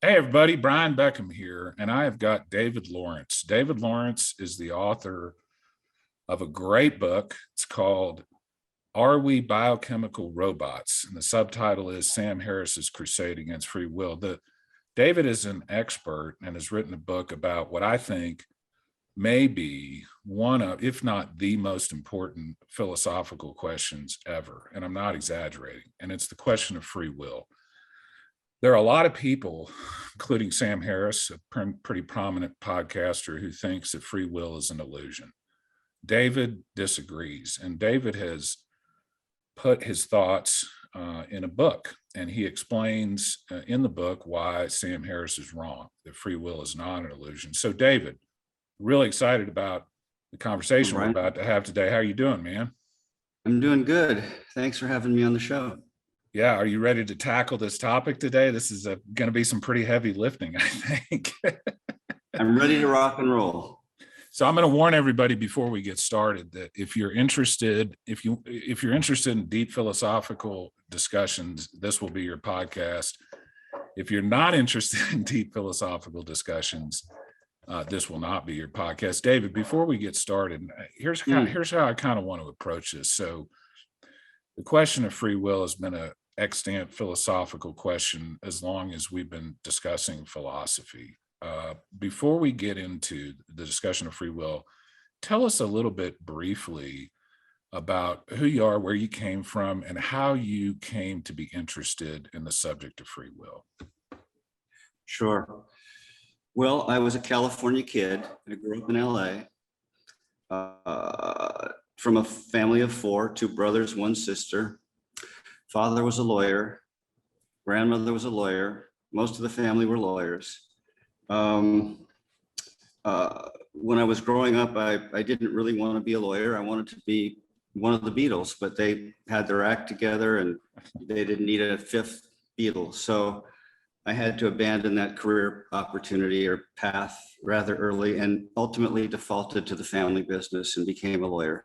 Hey, everybody, Brian Beckham here, and I have got David Lawrence. David Lawrence is the author of a great book. It's called Are We Biochemical Robots? And the subtitle is Sam Harris's Crusade Against Free Will. David is an expert and has written a book about what I think may be one of, if not the most important philosophical questions ever. And I'm not exaggerating. And it's the question of free will. There are a lot of people, including Sam Harris, a pretty prominent podcaster, who thinks that free will is an illusion. David disagrees, and David has put his thoughts in a book, and he explains in the book why Sam Harris is wrong, that free will is not an illusion. So, David, really excited about the conversation we're about to have today. How are you doing, man? I'm doing good. Thanks for having me on the show. Yeah, are you ready to tackle this topic today? This is going to be some pretty heavy lifting, I think. I'm ready to rock and roll. So I'm going to warn everybody before we get started that if you're interested in deep philosophical discussions, this will be your podcast. If you're not interested in deep philosophical discussions, this will not be your podcast. David, before we get started, here's how I kind of want to approach this. So the question of free will has been an extant philosophical question as long as we've been discussing philosophy. Before we get into the discussion of free will, tell us a little bit briefly about who you are, where you came from, and how you came to be interested in the subject of free will. Sure. Well, I was a California kid. I grew up in LA from a family of four, two brothers, one sister. Father was a lawyer. Grandmother was a lawyer. Most of the family were lawyers. When I was growing up, I didn't really want to be a lawyer. I wanted to be one of the Beatles, but they had their act together and they didn't need a fifth Beatle. So I had to abandon that career opportunity or path rather early and ultimately defaulted to the family business and became a lawyer.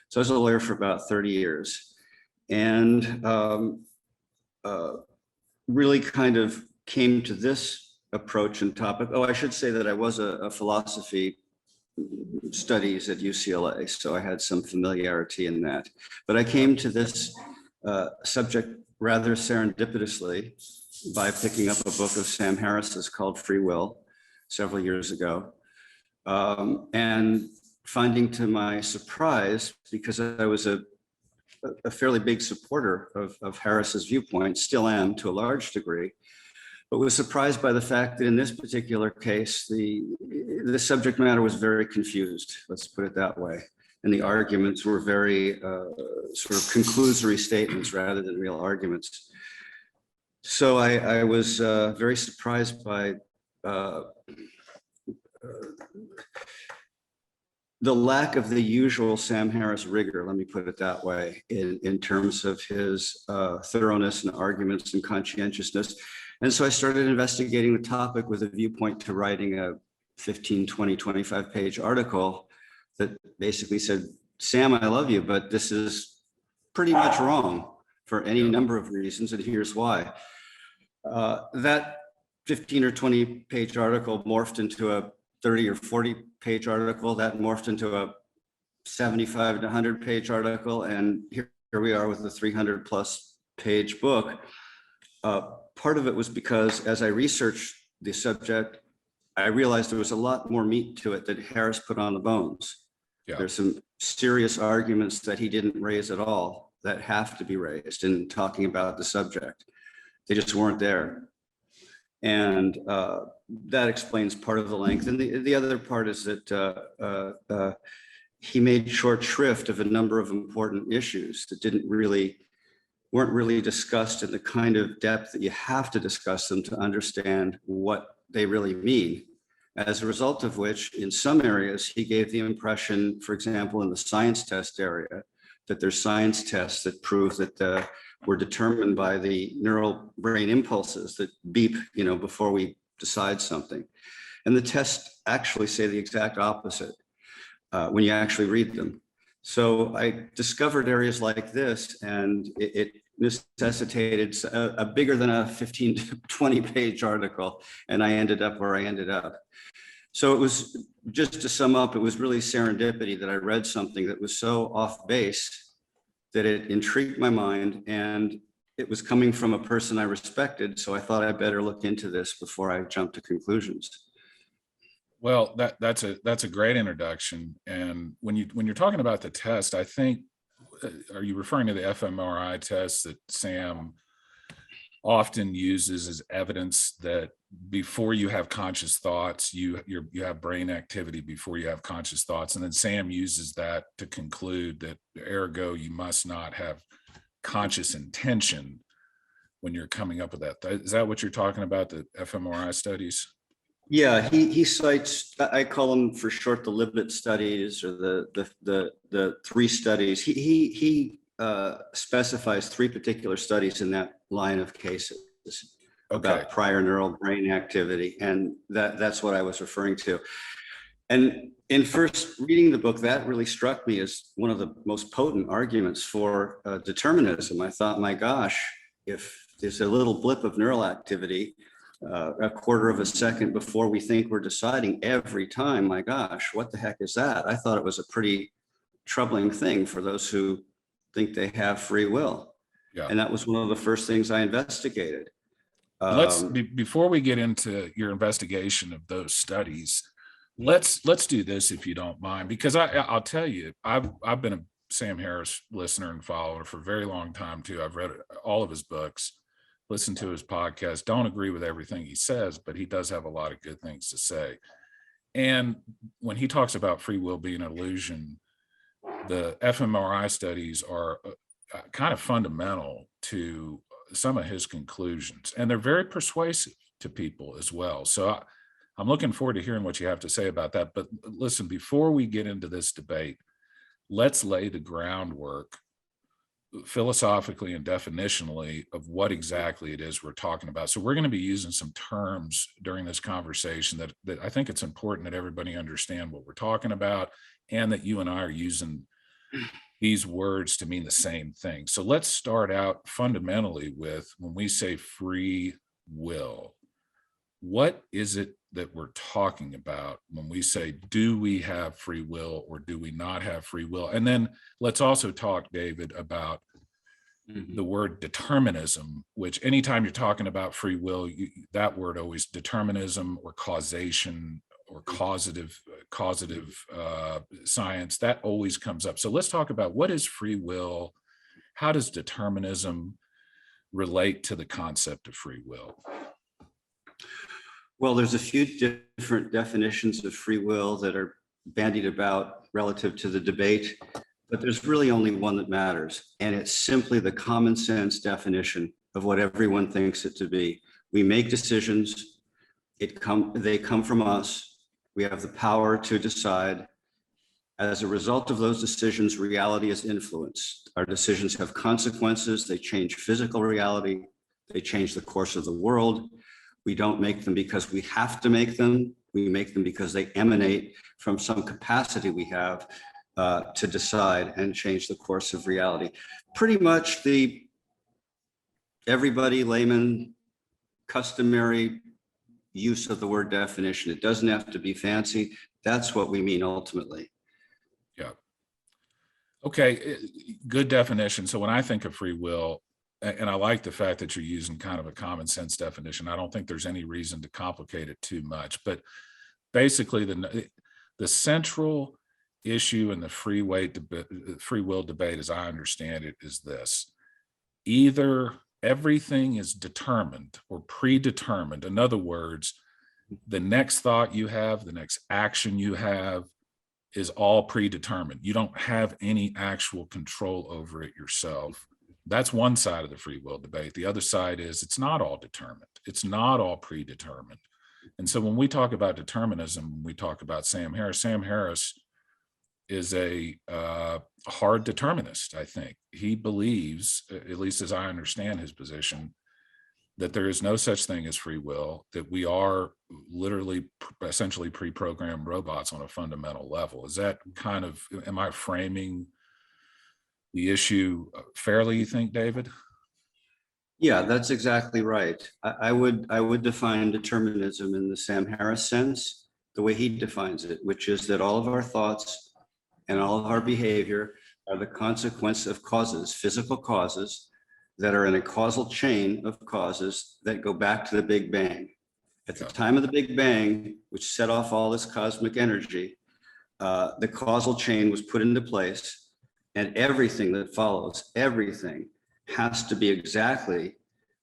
So I was a lawyer for about 30 years and really kind of came to this approach and topic. Oh, I should say that I was a philosophy studies at UCLA, so I had some familiarity in that. But I came to this subject rather serendipitously by picking up a book of Sam Harris's called Free Will several years ago, and finding to my surprise, because I was a fairly big supporter of Harris's viewpoint, still am to a large degree, but was surprised by the fact that in this particular case, the subject matter was very confused, let's put it that way. And the arguments were very sort of conclusory statements rather than real arguments. So I was very surprised by the lack of the usual Sam Harris rigor, let me put it that way, in terms of his thoroughness and arguments and conscientiousness. And so I started investigating the topic with a viewpoint to writing a 15, 20, 25 page article that basically said, Sam, I love you, but this is pretty much wrong for any number of reasons, and here's why. That 15 or 20 page article morphed into a 30 or 40 page article that morphed into a 75 to 100 page article. And here we are with a 300 plus page book. Part of it was because as I researched the subject, I realized there was a lot more meat to it that Harris put on the bones. Yeah. There's some serious arguments that he didn't raise at all that have to be raised in talking about the subject. They just weren't there. And that explains part of the length. And the other part is that he made short shrift of a number of important issues that weren't really discussed in the kind of depth that you have to discuss them to understand what they really mean. As a result of which, in some areas, he gave the impression, for example, in the science test area, that there's science tests that prove that we're determined by the neural brain impulses that beep, before we decide something. And the tests actually say the exact opposite when you actually read them. So I discovered areas like this, and it necessitated a bigger than a 15 to 20 page article, and I ended up where I ended up. So it was, just to sum up, it was really serendipity that I read something that was so off base that it intrigued my mind, and it was coming from a person I respected. So I thought I better look into this before I jumped to conclusions. Well, that's a great introduction. And when you're talking about the test, I think, are you referring to the fMRI test that Sam often uses as evidence that before you have conscious thoughts, you have brain activity before you have conscious thoughts, and then Sam uses that to conclude that ergo you must not have conscious intention when you're coming up with that. Is that what you're talking about, the fMRI studies? Yeah, he cites, I call them for short, the Libet studies, or the three studies. He specifies three particular studies in that line of cases about prior neural brain activity, and that's what I was referring to. And in first reading the book, that really struck me as one of the most potent arguments for determinism. I thought, my gosh, if there's a little blip of neural activity, a quarter of a second before we think we're deciding every time, my gosh, what the heck is that? I thought it was a pretty troubling thing for those who think they have free will. Yeah. And that was one of the first things I investigated. Before we get into your investigation of those studies, let's do this, if you don't mind, because I'll tell you, I've been a Sam Harris listener and follower for a very long time too. I've read all of his books, listened to his podcast. Don't agree with everything he says, but he does have a lot of good things to say. And when he talks about free will being an illusion, the fMRI studies are kind of fundamental to some of his conclusions, and they're very persuasive to people as well. So I'm looking forward to hearing what you have to say about that. But listen, before we get into this debate, let's lay the groundwork philosophically and definitionally of what exactly it is we're talking about. So we're going to be using some terms during this conversation that I think it's important that everybody understand what we're talking about, and that you and I are using these words to mean the same thing. So let's start out fundamentally with, when we say free will, what is it that we're talking about when we say, do we have free will or do we not have free will? And then let's also talk, David, about the word determinism, which anytime you're talking about free will, that word always, determinism or causation or causative science, that always comes up. So let's talk about, what is free will? How does determinism relate to the concept of free will? Well, there's a few different definitions of free will that are bandied about relative to the debate, but there's really only one that matters, and it's simply the common sense definition of what everyone thinks it to be. We make decisions, they come from us. We have the power to decide. As a result of those decisions, reality is influenced. Our decisions have consequences. They change physical reality. They change the course of the world. We don't make them because we have to make them. We make them because they emanate from some capacity we have to decide and change the course of reality. Pretty much everybody, layman, customary use of the word definition. It doesn't have to be fancy. That's what we mean ultimately. Yeah. Okay, good definition. So when I think of free will, and I like the fact that you're using kind of a common sense definition, I don't think there's any reason to complicate it too much, but basically the central issue in the free will debate, as I understand it, is this: either everything is determined or predetermined. In other words, the next thought you have, the next action you have, is all predetermined. You don't have any actual control over it yourself. That's one side of the free will debate. The other side is, it's not all determined. It's not all predetermined. And so when we talk about determinism, when we talk about Sam Harris is a hard determinist, I think. He believes, at least as I understand his position, that there is no such thing as free will, that we are literally essentially pre-programmed robots on a fundamental level. Is that kind of, am I framing the issue fairly, you think, David? Yeah, that's exactly right. I would define determinism in the Sam Harris sense, the way he defines it, which is that all of our thoughts and all of our behavior are the consequence of causes, physical causes that are in a causal chain of causes that go back to the Big Bang. At the Yeah. time of the Big Bang, which set off all this cosmic energy, the causal chain was put into place, and everything that follows, everything has to be exactly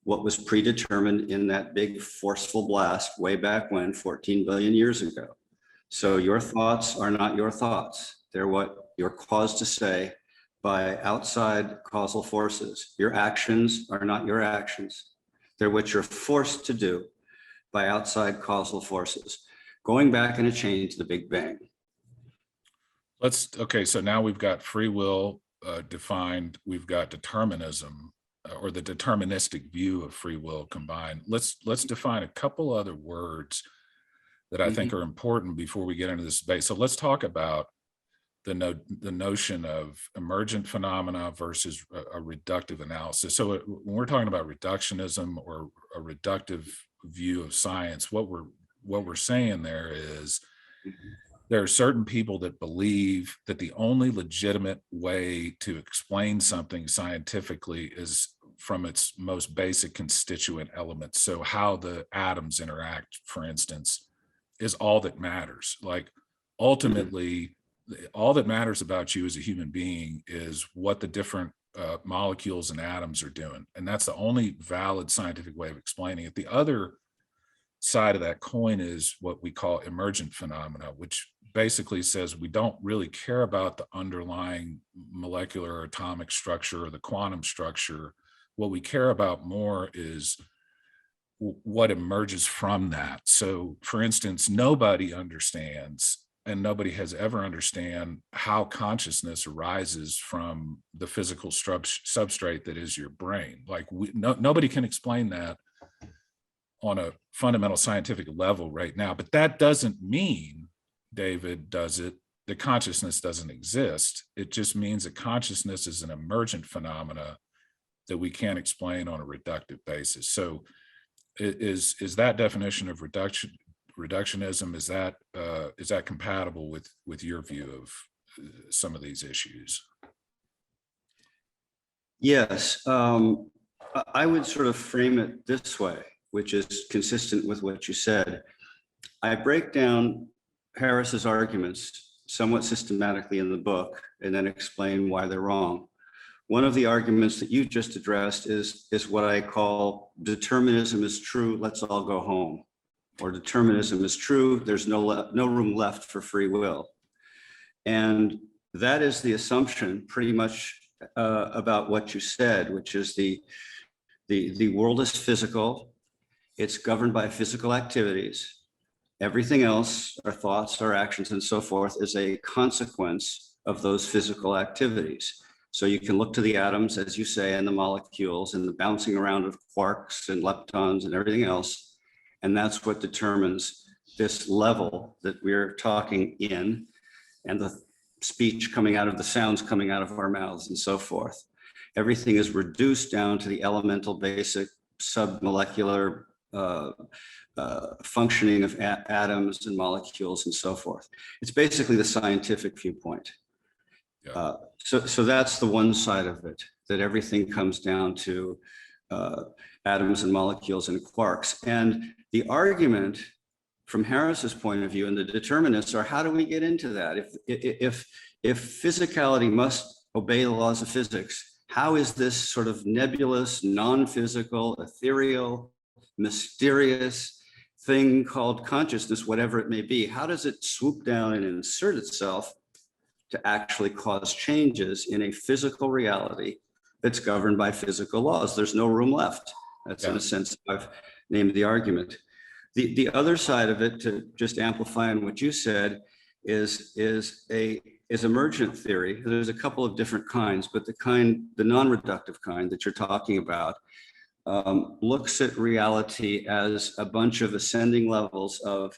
what was predetermined in that big forceful blast way back when, 14 billion years ago. So your thoughts are not your thoughts. They're what you're caused to say by outside causal forces. Your actions are not your actions. They're what you're forced to do by outside causal forces, going back in a chain to the Big Bang. Okay, so now we've got free will defined, we've got determinism or the deterministic view of free will combined. Let's define a couple other words that I think are important before we get into this debate. So let's talk about the notion of emergent phenomena versus a reductive analysis. So when we're talking about reductionism or a reductive view of science, what we're saying there is there are certain people that believe that the only legitimate way to explain something scientifically is from its most basic constituent elements. So how the atoms interact, for instance, is all that matters. Like ultimately, all that matters about you as a human being is what the different molecules and atoms are doing. And that's the only valid scientific way of explaining it. The other side of that coin is what we call emergent phenomena, which basically says we don't really care about the underlying molecular or atomic structure or the quantum structure. What we care about more is what emerges from that. So for instance, nobody understands and nobody has ever understand how consciousness arises from the physical substrate that is your brain. Like nobody can explain that on a fundamental scientific level right now, but that doesn't mean, David, does it, that consciousness doesn't exist. It just means that consciousness is an emergent phenomena that we can't explain on a reductive basis. So is that definition of reductionism, is that compatible with your view of some of these issues? Yes, I would sort of frame it this way, which is consistent with what you said. I break down Harris's arguments somewhat systematically in the book and then explain why they're wrong. One of the arguments that you just addressed is what I call determinism is true, let's all go home. Or determinism is true, there's no room left for free will. And that is the assumption pretty much about what you said, which is the world is physical. It's governed by physical activities. Everything else, our thoughts, our actions, and so forth, is a consequence of those physical activities. So you can look to the atoms, as you say, and the molecules and the bouncing around of quarks and leptons and everything else. And that's what determines this level that we're talking in and the speech coming out of the sounds coming out of our mouths and so forth. Everything is reduced down to the elemental, basic, submolecular functioning of atoms and molecules and so forth. It's basically the scientific viewpoint. Yeah. So that's the one side of it, that everything comes down to atoms and molecules and quarks. And the argument from Harris's point of view and the determinists are, how do we get into that? If physicality must obey the laws of physics, how is this sort of nebulous, non-physical, ethereal, mysterious thing called consciousness, whatever it may be, how does it swoop down and insert itself to actually cause changes in a physical reality that's governed by physical laws? There's no room left. That's in a sense I've named the argument. The other side of it, to just amplify on what you said, is emergent theory. There's a couple of different kinds, but the non-reductive kind that you're talking about looks at reality as a bunch of ascending levels of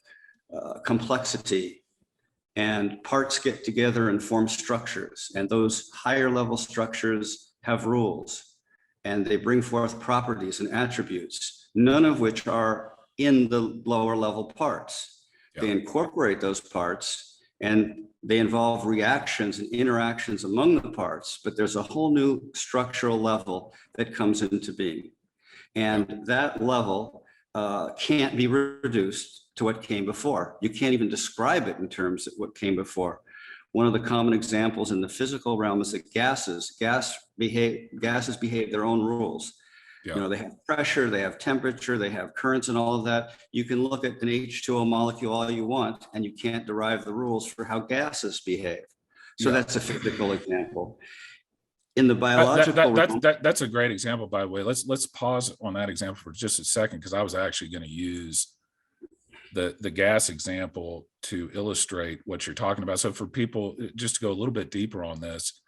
complexity, and parts get together and form structures, and those higher level structures have rules, and they bring forth properties and attributes, none of which are in the lower level parts. They incorporate those parts and they involve reactions and interactions among the parts, but there's a whole new structural level that comes into being. And that level can't be reduced to what came before. You can't even describe it in terms of what came before. One of the common examples in the physical realm is that gases behave their own rules. Yeah. You know, they have pressure, they have temperature, they have currents and all of that. You can look at an H2O molecule all you want, and you can't derive the rules for how gases behave. So that's a physical example. In the biological realm, that's a great example, by the way. Let's pause on that example for just a second, because I was actually going to use the gas example to illustrate what you're talking about. So for people, just to go a little bit deeper on this,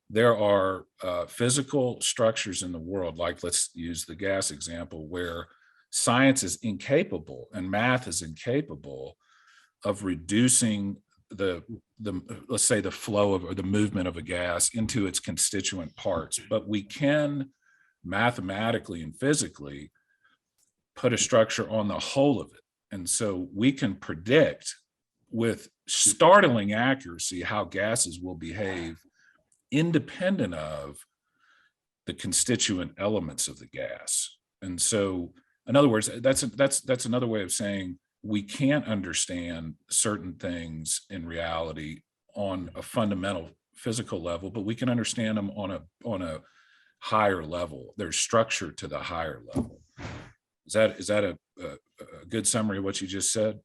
there are physical structures in the world, like let's use the gas example, where science is incapable and math is incapable of reducing the let's say the flow of, or the movement of a gas into its constituent parts. But we can mathematically and physically put a structure on the whole of it. And so we can predict with startling accuracy how gases will behave independent of the constituent elements of the gas. And so, in other words, that's another way of saying we can't understand certain things in reality on a fundamental physical level, but we can understand them on a higher level. There's structure to the higher level. Is that a good summary of what you just said?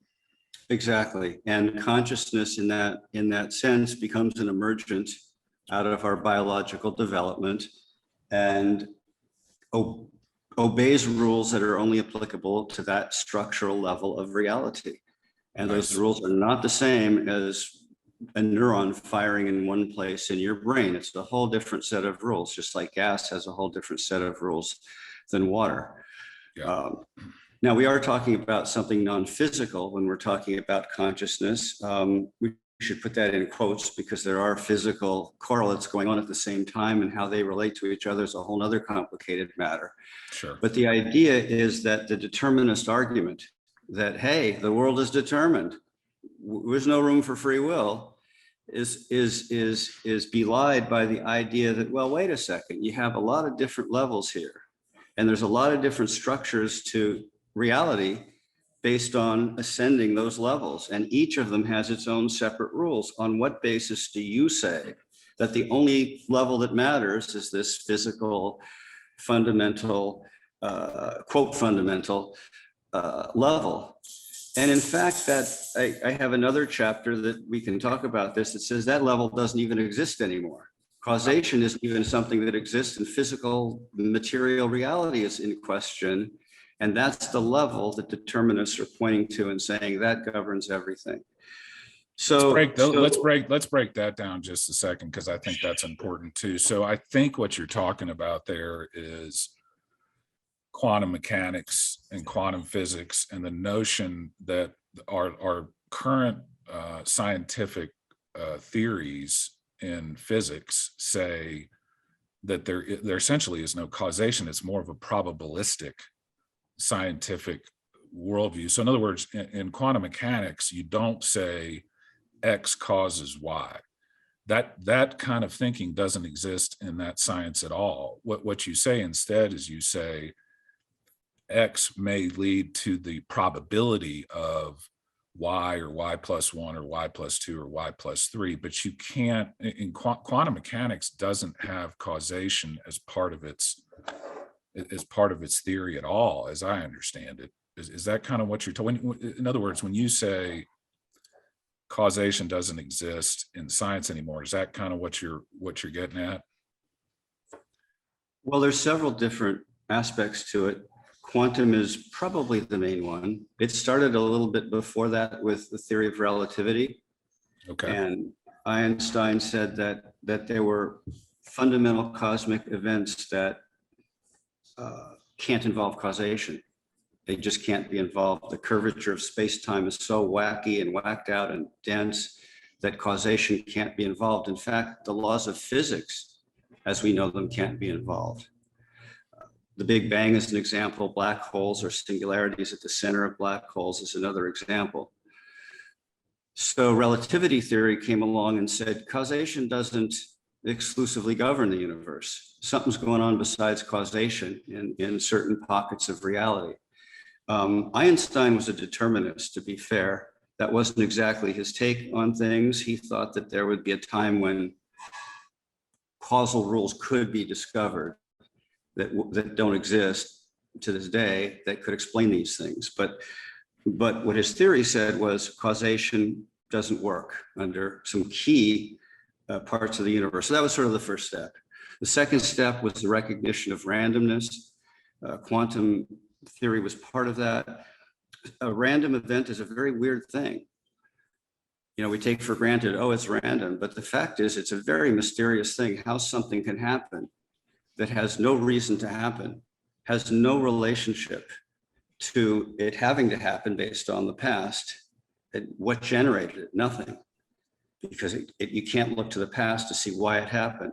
exactly. And consciousness in that sense becomes an emergent out of our biological development and obeys rules that are only applicable to that structural level of reality. And those rules are not the same as a neuron firing in one place in your brain. It's a whole different set of rules, just like gas has a whole different set of rules than water. Yeah. Now, we are talking about something non-physical when we're talking about consciousness. We should put that in quotes because there are physical correlates going on at the same time, and how they relate to each other is a whole other complicated matter. Sure. But the idea is that the determinist argument that, hey, the world is determined, there's no room for free will, is belied by the idea that, well, wait a second, you have a lot of different levels here, and there's a lot of different structures to reality based on ascending those levels, and each of them has its own separate rules. On what basis do you say that the only level that matters is this physical, fundamental, quote, fundamental level? And in fact, that I have another chapter that we can talk about this that says that level doesn't even exist anymore. Causation isn't even something that exists in physical material reality is in question. And that's the level that determinists are pointing to and saying that governs everything. So let's break that down just a second, because I think that's important too. So I think what you're talking about there is quantum mechanics and quantum physics, and the notion that our current scientific theories in physics say that there essentially is no causation. It's more of a probabilistic scientific worldview. So in other words, in quantum mechanics, you don't say X causes Y. That kind of thinking doesn't exist in that science at all. What you say instead is you say X may lead to the probability of Y or Y plus 1 or Y plus 2 or Y plus 3, but you can't, in quantum mechanics doesn't have causation as part of its theory at all, as I understand it. Is that kind of what you're talking? In other words, when you say causation doesn't exist in science anymore, is that kind of what you're getting at? Well, there's several different aspects to it. Quantum is probably the main one. It started a little bit before that with the theory of relativity. Okay. And Einstein said that there were fundamental cosmic events that can't involve causation. They just can't be involved. The curvature of space-time is so wacky and whacked out and dense that causation can't be involved. In fact, the laws of physics, as we know them, can't be involved. The Big Bang is an example. Black holes or singularities at the center of black holes is another example. So relativity theory came along and said causation doesn't exclusively govern the universe. Something's going on besides causation in certain pockets of reality. Einstein was a determinist, to be fair. That wasn't exactly his take on things. He thought that there would be a time when causal rules could be discovered that don't exist to this day that could explain these things. But what his theory said was causation doesn't work under some key parts of the universe. So that was sort of the first step. The second step was the recognition of randomness. Quantum theory was part of that. A random event is a very weird thing. You know, we take for granted, oh, it's random, but the fact is it's a very mysterious thing how something can happen that has no reason to happen, has no relationship to it having to happen based on the past. And what generated it? Nothing, because you can't look to the past to see why it happened.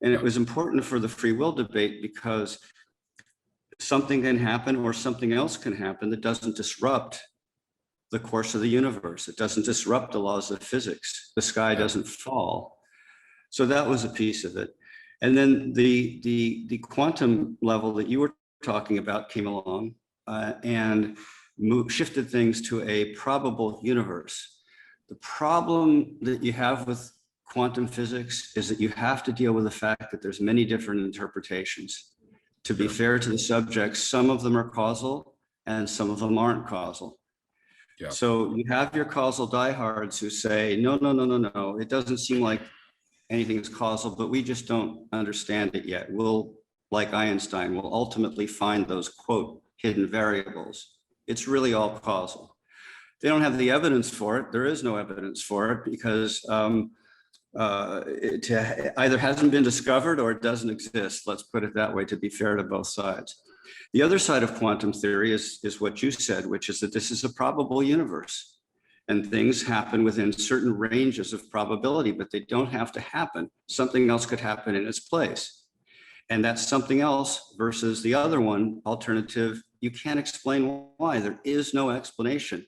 And it was important for the free will debate because something can happen or something else can happen that doesn't disrupt the course of the universe. It doesn't disrupt the laws of physics. The sky doesn't fall. So that was a piece of it. And then the quantum level that you were talking about came along and shifted things to a probable universe. The problem that you have with quantum physics is that you have to deal with the fact that there's many different interpretations. To be fair to the subjects, some of them are causal and some of them aren't causal. Yeah. So you have your causal diehards who say, no, it doesn't seem like anything is causal, but we just don't understand it yet. We'll, like Einstein, will ultimately find those, quote, hidden variables. It's really all causal. They don't have the evidence for it. There is no evidence for it because it either hasn't been discovered or it doesn't exist. Let's put it that way to be fair to both sides. The other side of quantum theory is what you said, which is that this is a probable universe and things happen within certain ranges of probability, but they don't have to happen. Something else could happen in its place. And that's something else versus the other one, alternative. You can't explain why. There is no explanation.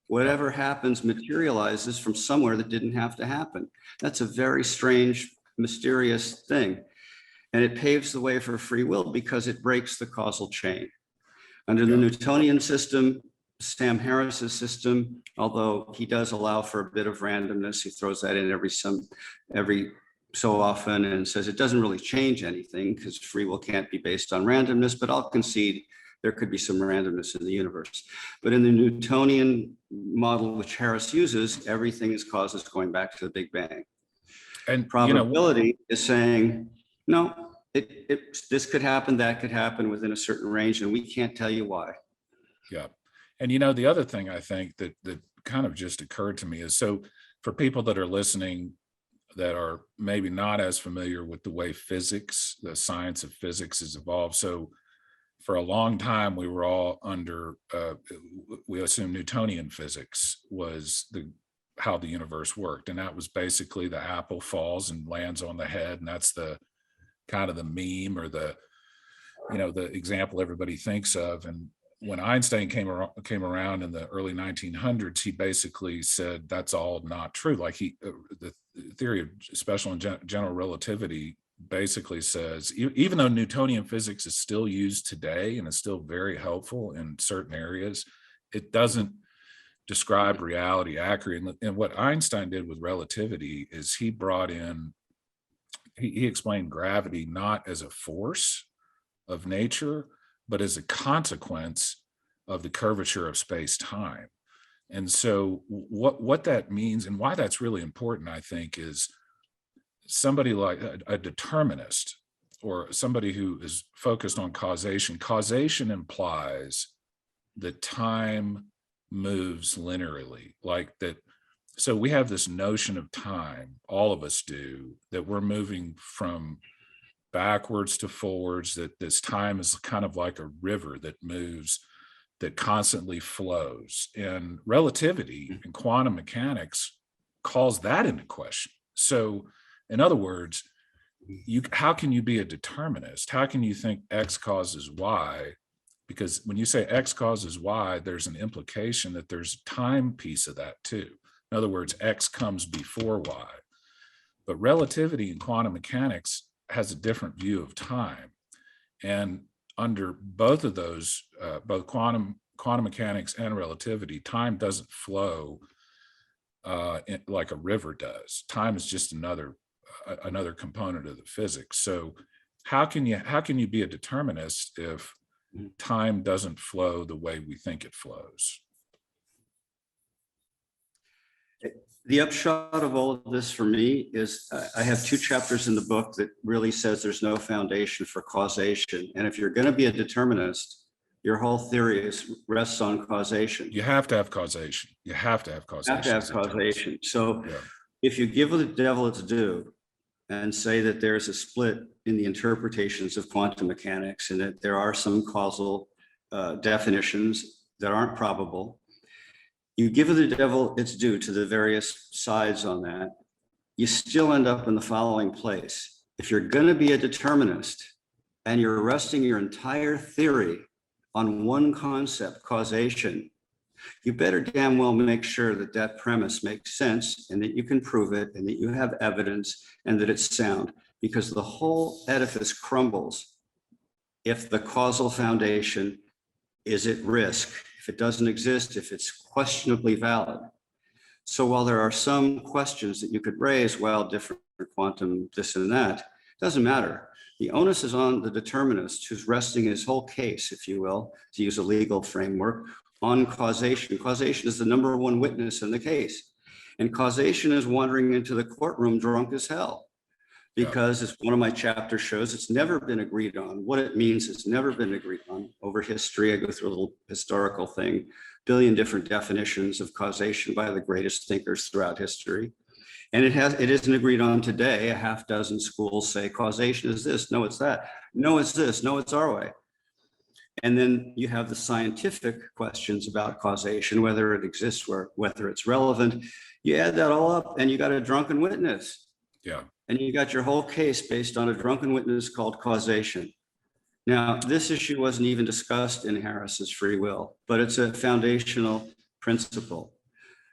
Whatever happens materializes from somewhere that didn't have to happen. That's a very strange, mysterious thing. And it paves the way for free will because it breaks the causal chain. Under the Newtonian system, Sam Harris's system, although he does allow for a bit of randomness, he throws that in every so often and says it doesn't really change anything because free will can't be based on randomness, but I'll concede there could be some randomness in the universe. But in the Newtonian model, which Harris uses, everything is causes going back to the Big Bang. And probability is saying, no, this could happen, that could happen within a certain range, and we can't tell you why. Yeah. And the other thing I think that kind of just occurred to me is, so for people that are listening that are maybe not as familiar with the way physics, the science of physics has evolved. So for a long time, we were all under, we assume Newtonian physics was how the universe worked. And that was basically the apple falls and lands on the head. And that's the kind of the meme or the example everybody thinks of. And when Einstein came around in the early 1900s, he basically said that's all not true. Like the theory of special and general relativity basically says, even though Newtonian physics is still used today and is still very helpful in certain areas, it doesn't describe reality accurately. And what Einstein did with relativity is he brought in, he explained gravity not as a force of nature, but as a consequence of the curvature of space-time. And so what that means and why that's really important, I think, is somebody like a determinist or somebody who is focused on causation. Causation implies that time moves linearly, like that. So we have this notion of time, all of us do, that we're moving from backwards to forwards, that this time is kind of like a river that moves, that constantly flows. And relativity and quantum mechanics calls that into question. So in other words, how can you be a determinist? How can you think X causes Y? Because when you say X causes Y, there's an implication that there's a time piece of that too. In other words, X comes before Y. But relativity in quantum mechanics has a different view of time. And under both of those, both quantum mechanics and relativity, time doesn't flow like a river does. Time is just another component of the physics. So how can you be a determinist if time doesn't flow the way we think it flows? The upshot of all of this for me is I have 2 chapters in the book that really says there's no foundation for causation. And if you're going to be a determinist, your whole theory rests on causation. You have to have causation. You have to have causation. So if you give the devil its due and say that there's a split in the interpretations of quantum mechanics and that there are some causal definitions that aren't probable, you give the devil its due to the various sides on that, you still end up in the following place. If you're going to be a determinist and you're resting your entire theory on one concept, causation, you better damn well make sure that that premise makes sense and that you can prove it and that you have evidence and that it's sound, because the whole edifice crumbles if the causal foundation is at risk, if it doesn't exist, if it's questionably valid. So while there are some questions that you could raise, well, different quantum, this and that, doesn't matter. The onus is on the determinist who's resting his whole case, if you will, to use a legal framework, on causation. Causation is the number one witness in the case. And causation is wandering into the courtroom drunk as hell. Because as one of my chapters shows, it's never been agreed on. What it means has never been agreed on over history. I go through a little historical thing, billion different definitions of causation by the greatest thinkers throughout history. And it isn't agreed on today. A half dozen schools say causation is this, no, it's that, no, it's this, no, it's our way. And then you have the scientific questions about causation, whether it exists or whether it's relevant. You add that all up and you got a drunken witness. Yeah. And you got your whole case based on a drunken witness called causation. Now, this issue wasn't even discussed in Harris's free will, but it's a foundational principle.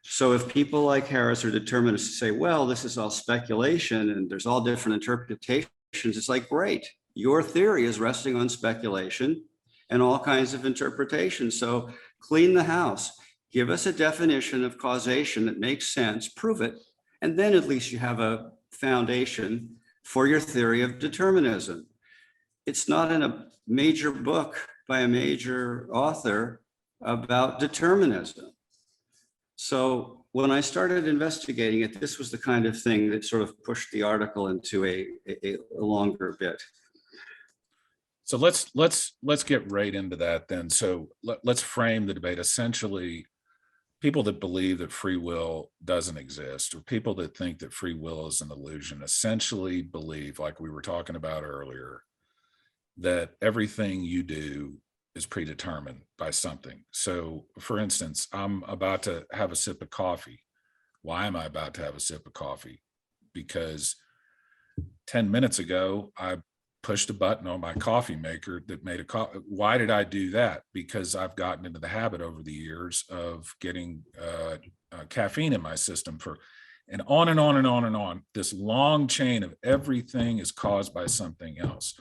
So if people like Harris are determined to say, well, this is all speculation and there's all different interpretations, it's like, great, your theory is resting on speculation and all kinds of interpretations. So clean the house, give us a definition of causation that makes sense, prove it, and then at least you have a foundation for your theory of determinism. It's not in a major book by a major author about determinism. So when I started investigating it, this was the kind of thing that sort of pushed the article into a longer bit. So let's get right into that then. So let's frame the debate. Essentially, people that believe that free will doesn't exist, or people that think that free will is an illusion, essentially believe, like we were talking about earlier, that everything you do is predetermined by something. So for instance, I'm about to have a sip of coffee. Why am I about to have a sip of coffee? Because 10 minutes ago, I pushed a button on my coffee maker that made a coffee. Why did I do that? Because I've gotten into the habit over the years of getting caffeine in my system and on and on and on and on. This long chain of everything is caused by something else.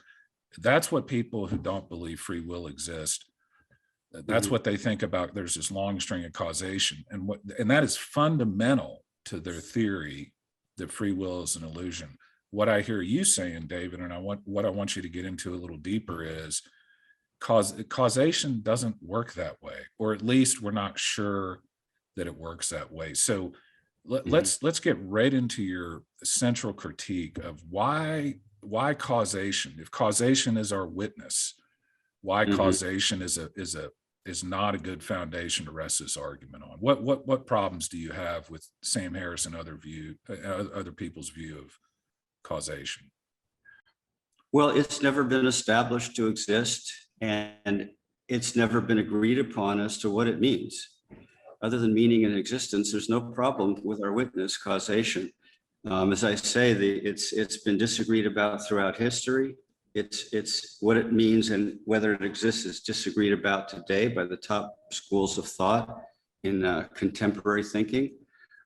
That's what people who don't believe free will exist, that's what they think about. There's this long string of causation, and that is fundamental to their theory that free will is an illusion. What I hear you saying, David, and what I want you to get into a little deeper is causation doesn't work that way, or at least we're not sure that it works that way. So let's get right into your central critique of why causation. If causation is our witness, why causation is not a good foundation to rest this argument on. What problems do you have with Sam Harris and other people's view of causation? Well, it's never been established to exist, and it's never been agreed upon as to what it means. Other than meaning and existence, there's no problem with our witness, causation. As I say, it's been disagreed about throughout history. It's what it means and whether it exists is disagreed about today by the top schools of thought in contemporary thinking.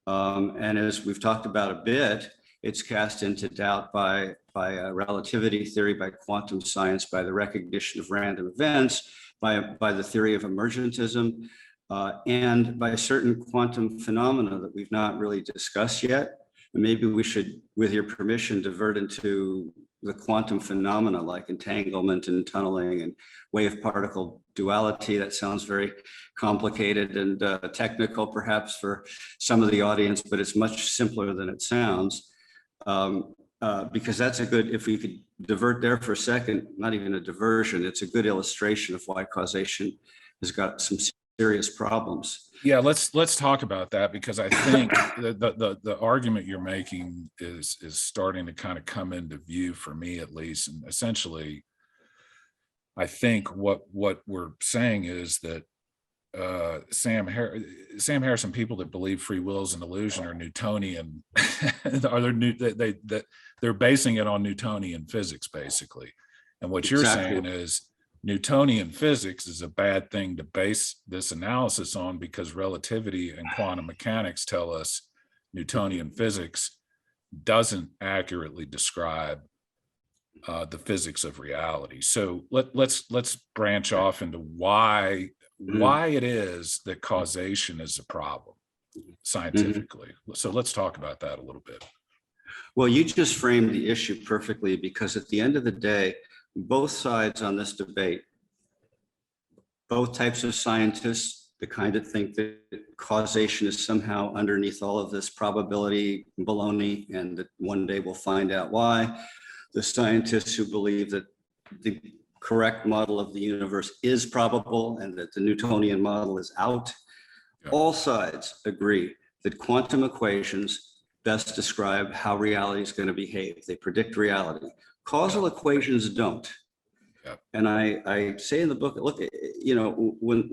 And as we've talked about a bit, it's cast into doubt by relativity theory, by quantum science, by the recognition of random events, by the theory of emergentism, and by certain quantum phenomena that we've not really discussed yet. And maybe we should, with your permission, divert into the quantum phenomena like entanglement and tunneling and wave particle duality. That sounds very complicated and technical perhaps for some of the audience, but it's much simpler than it sounds. Because that's a good, if we could divert there for a second, not even a diversion, it's a good illustration of why causation has got some serious problems. Yeah, let's talk about that, because I think the argument you're making is starting to kind of come into view for me, at least. And essentially, I think what we're saying is that Sam Harris and people that believe free will is an illusion are Newtonian. They're basing it on Newtonian physics, basically. And what you're saying is Newtonian physics is a bad thing to base this analysis on, because relativity and quantum mechanics tell us Newtonian physics doesn't accurately describe the physics of reality. So let's branch off into why it is that causation is a problem scientifically. So let's talk about that a little bit. Well, you just framed the issue perfectly, because at the end of the day, both sides on this debate, both types of scientists, the kind that think that causation is somehow underneath all of this probability baloney, and that one day we'll find out why. The scientists who believe that the correct model of the universe is probable and that the Newtonian model is out. Yeah. All sides agree that quantum equations best describe how reality is going to behave. They predict reality. Causal equations don't. Yeah. And I say in the book, look, you know, when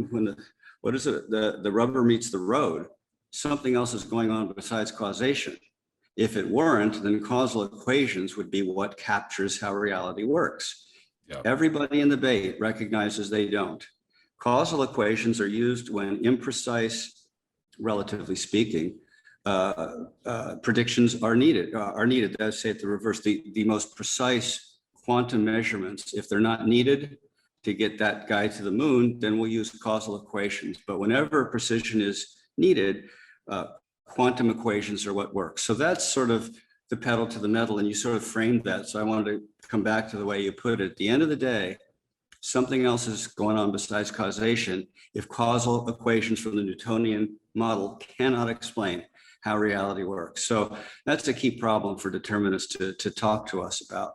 the rubber meets the road, something else is going on besides causation. If it weren't, then causal equations would be what captures how reality works. Yeah. Everybody in the debate recognizes they don't. Causal equations are used when imprecise, relatively speaking, predictions are needed. I'd say at the reverse, the most precise quantum measurements, if they're not needed to get that guy to the moon, then we'll use causal equations. But whenever precision is needed, quantum equations are what works. So that's sort of the pedal to the metal, and you sort of framed that. So I wanted to come back to the way you put it. At the end of the day, something else is going on besides causation if causal equations from the Newtonian model cannot explain how reality works. So that's a key problem for determinists to talk to us about.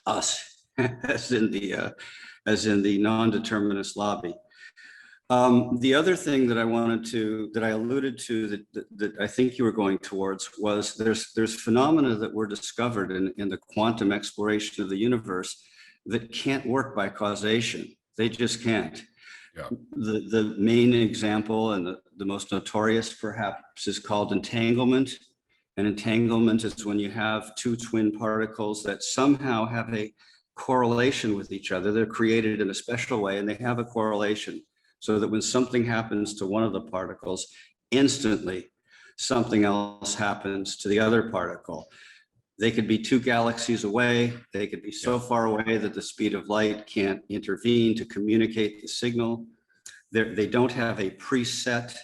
Us, as in the non-determinist lobby. The other thing that I alluded to that I think you were going towards was there's phenomena that were discovered in the quantum exploration of the universe that can't work by causation. They just can't. Yeah. The main example and the most notorious perhaps is called entanglement. And entanglement is when you have two twin particles that somehow have a correlation with each other. They're created in a special way and they have a correlation, so that when something happens to one of the particles, instantly something else happens to the other particle. They could be two galaxies away. They could be so far away that the speed of light can't intervene to communicate the signal. They don't have a preset.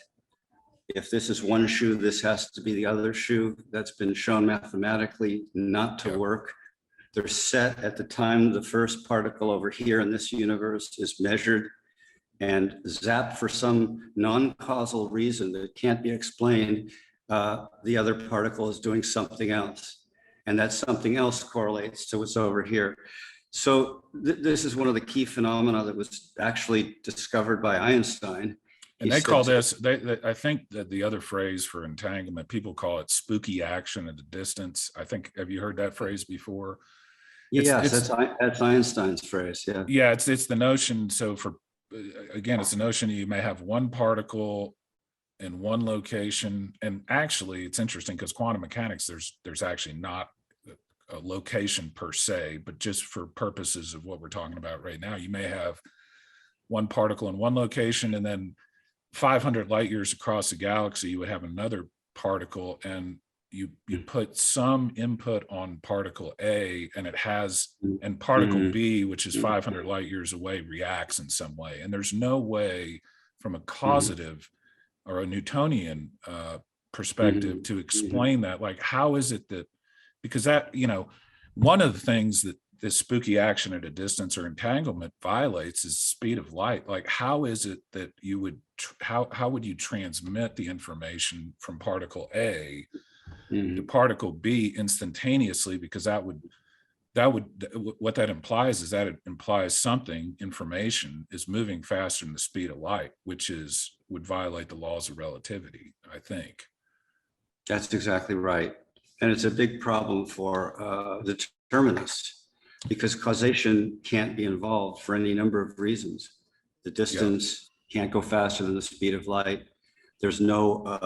If this is one shoe, this has to be the other shoe. That's been shown mathematically not to work. They're set at the time the first particle over here in this universe is measured and zapped for some non-causal reason that can't be explained. The other particle is doing something else. And that something else correlates to what's over here. So this is one of the key phenomena that was actually discovered by Einstein. And they call this, I think that the other phrase for entanglement, people call it spooky action at a distance. I think, have you heard that phrase before? Yes, that's Einstein's phrase, yeah. Yeah, it's the notion, so for, again, it's the notion you may have one particle in one location. And actually it's interesting because quantum mechanics, there's actually not a location per se, but just for purposes of what we're talking about right now, you may have one particle in one location, and then 500 light years across the galaxy, you would have another particle, and you put some input on particle A, and it has, and particle B, which is 500 light years away, reacts in some way. And there's no way from a causative or a Newtonian perspective to explain that. Like, how is it that, because that, one of the things that this spooky action at a distance or entanglement violates is speed of light. Like, how is it that you would, how would you transmit the information from particle A to particle B instantaneously? Because what that implies is that it implies something, information is moving faster than the speed of light, which would violate the laws of relativity, I think. That's exactly right. And it's a big problem for determinists, because causation can't be involved for any number of reasons. The distance can't go faster than the speed of light. There's no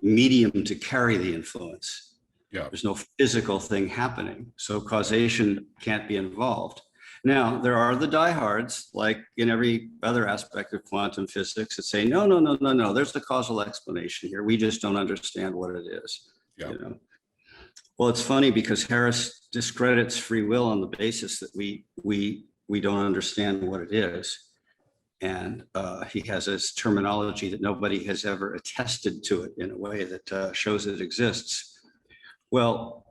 medium to carry the influence. There's no physical thing happening. So causation can't be involved. Now, there are the diehards, like in every other aspect of quantum physics, that say, no, there's a causal explanation here. We just don't understand what it is. Well, it's funny because Harris discredits free will on the basis that we don't understand what it is. And he has this terminology that nobody has ever attested to it in a way that shows it exists. Well,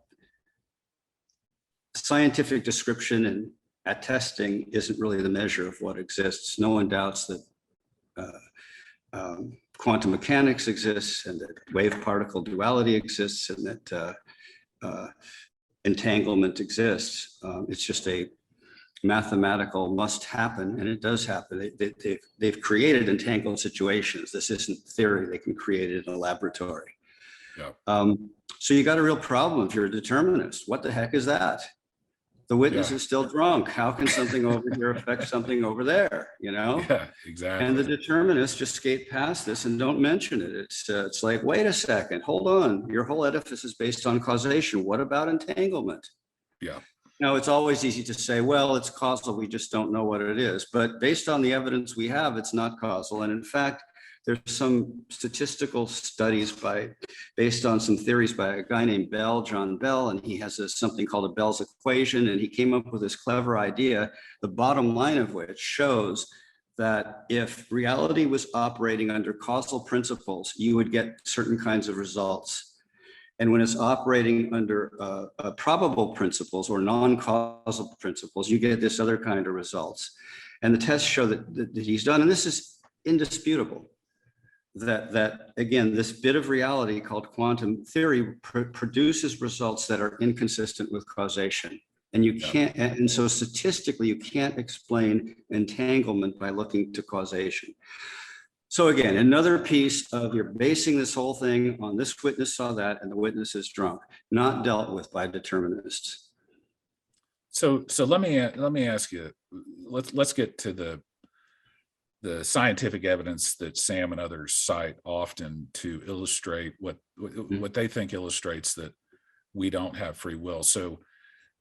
scientific description and attesting isn't really the measure of what exists. No one doubts that quantum mechanics exists, and that wave particle duality exists, and that entanglement exists. It's just a mathematical must happen, and it does happen. They've created entangled situations. This isn't theory. They can create it in a laboratory. So you got a real problem if you're a determinist. What the heck is that? The witness is still drunk. How can something over here affect something over there? Yeah, exactly. And the determinists just skate past this and don't mention it. It's like, wait a second, hold on. Your whole edifice is based on causation. What about entanglement? Now, it's always easy to say, well, it's causal. We just don't know what it is. But based on the evidence we have, it's not causal. And in fact, there's some statistical studies based on some theories by a guy named Bell, John Bell, and he has something called a Bell's equation, and he came up with this clever idea, the bottom line of which shows that if reality was operating under causal principles, you would get certain kinds of results. And when it's operating under probable principles or non-causal principles, you get this other kind of results. And the tests show that he's done, and this is indisputable, that again, this bit of reality called quantum theory produces results that are inconsistent with causation. And you can't, and so statistically, you can't explain entanglement by looking to causation. So again, another piece of you're basing this whole thing on this witness saw that, and the witness is drunk, not dealt with by determinists. So let me ask you, let's get to the scientific evidence that Sam and others cite often to illustrate what they think illustrates that we don't have free will. So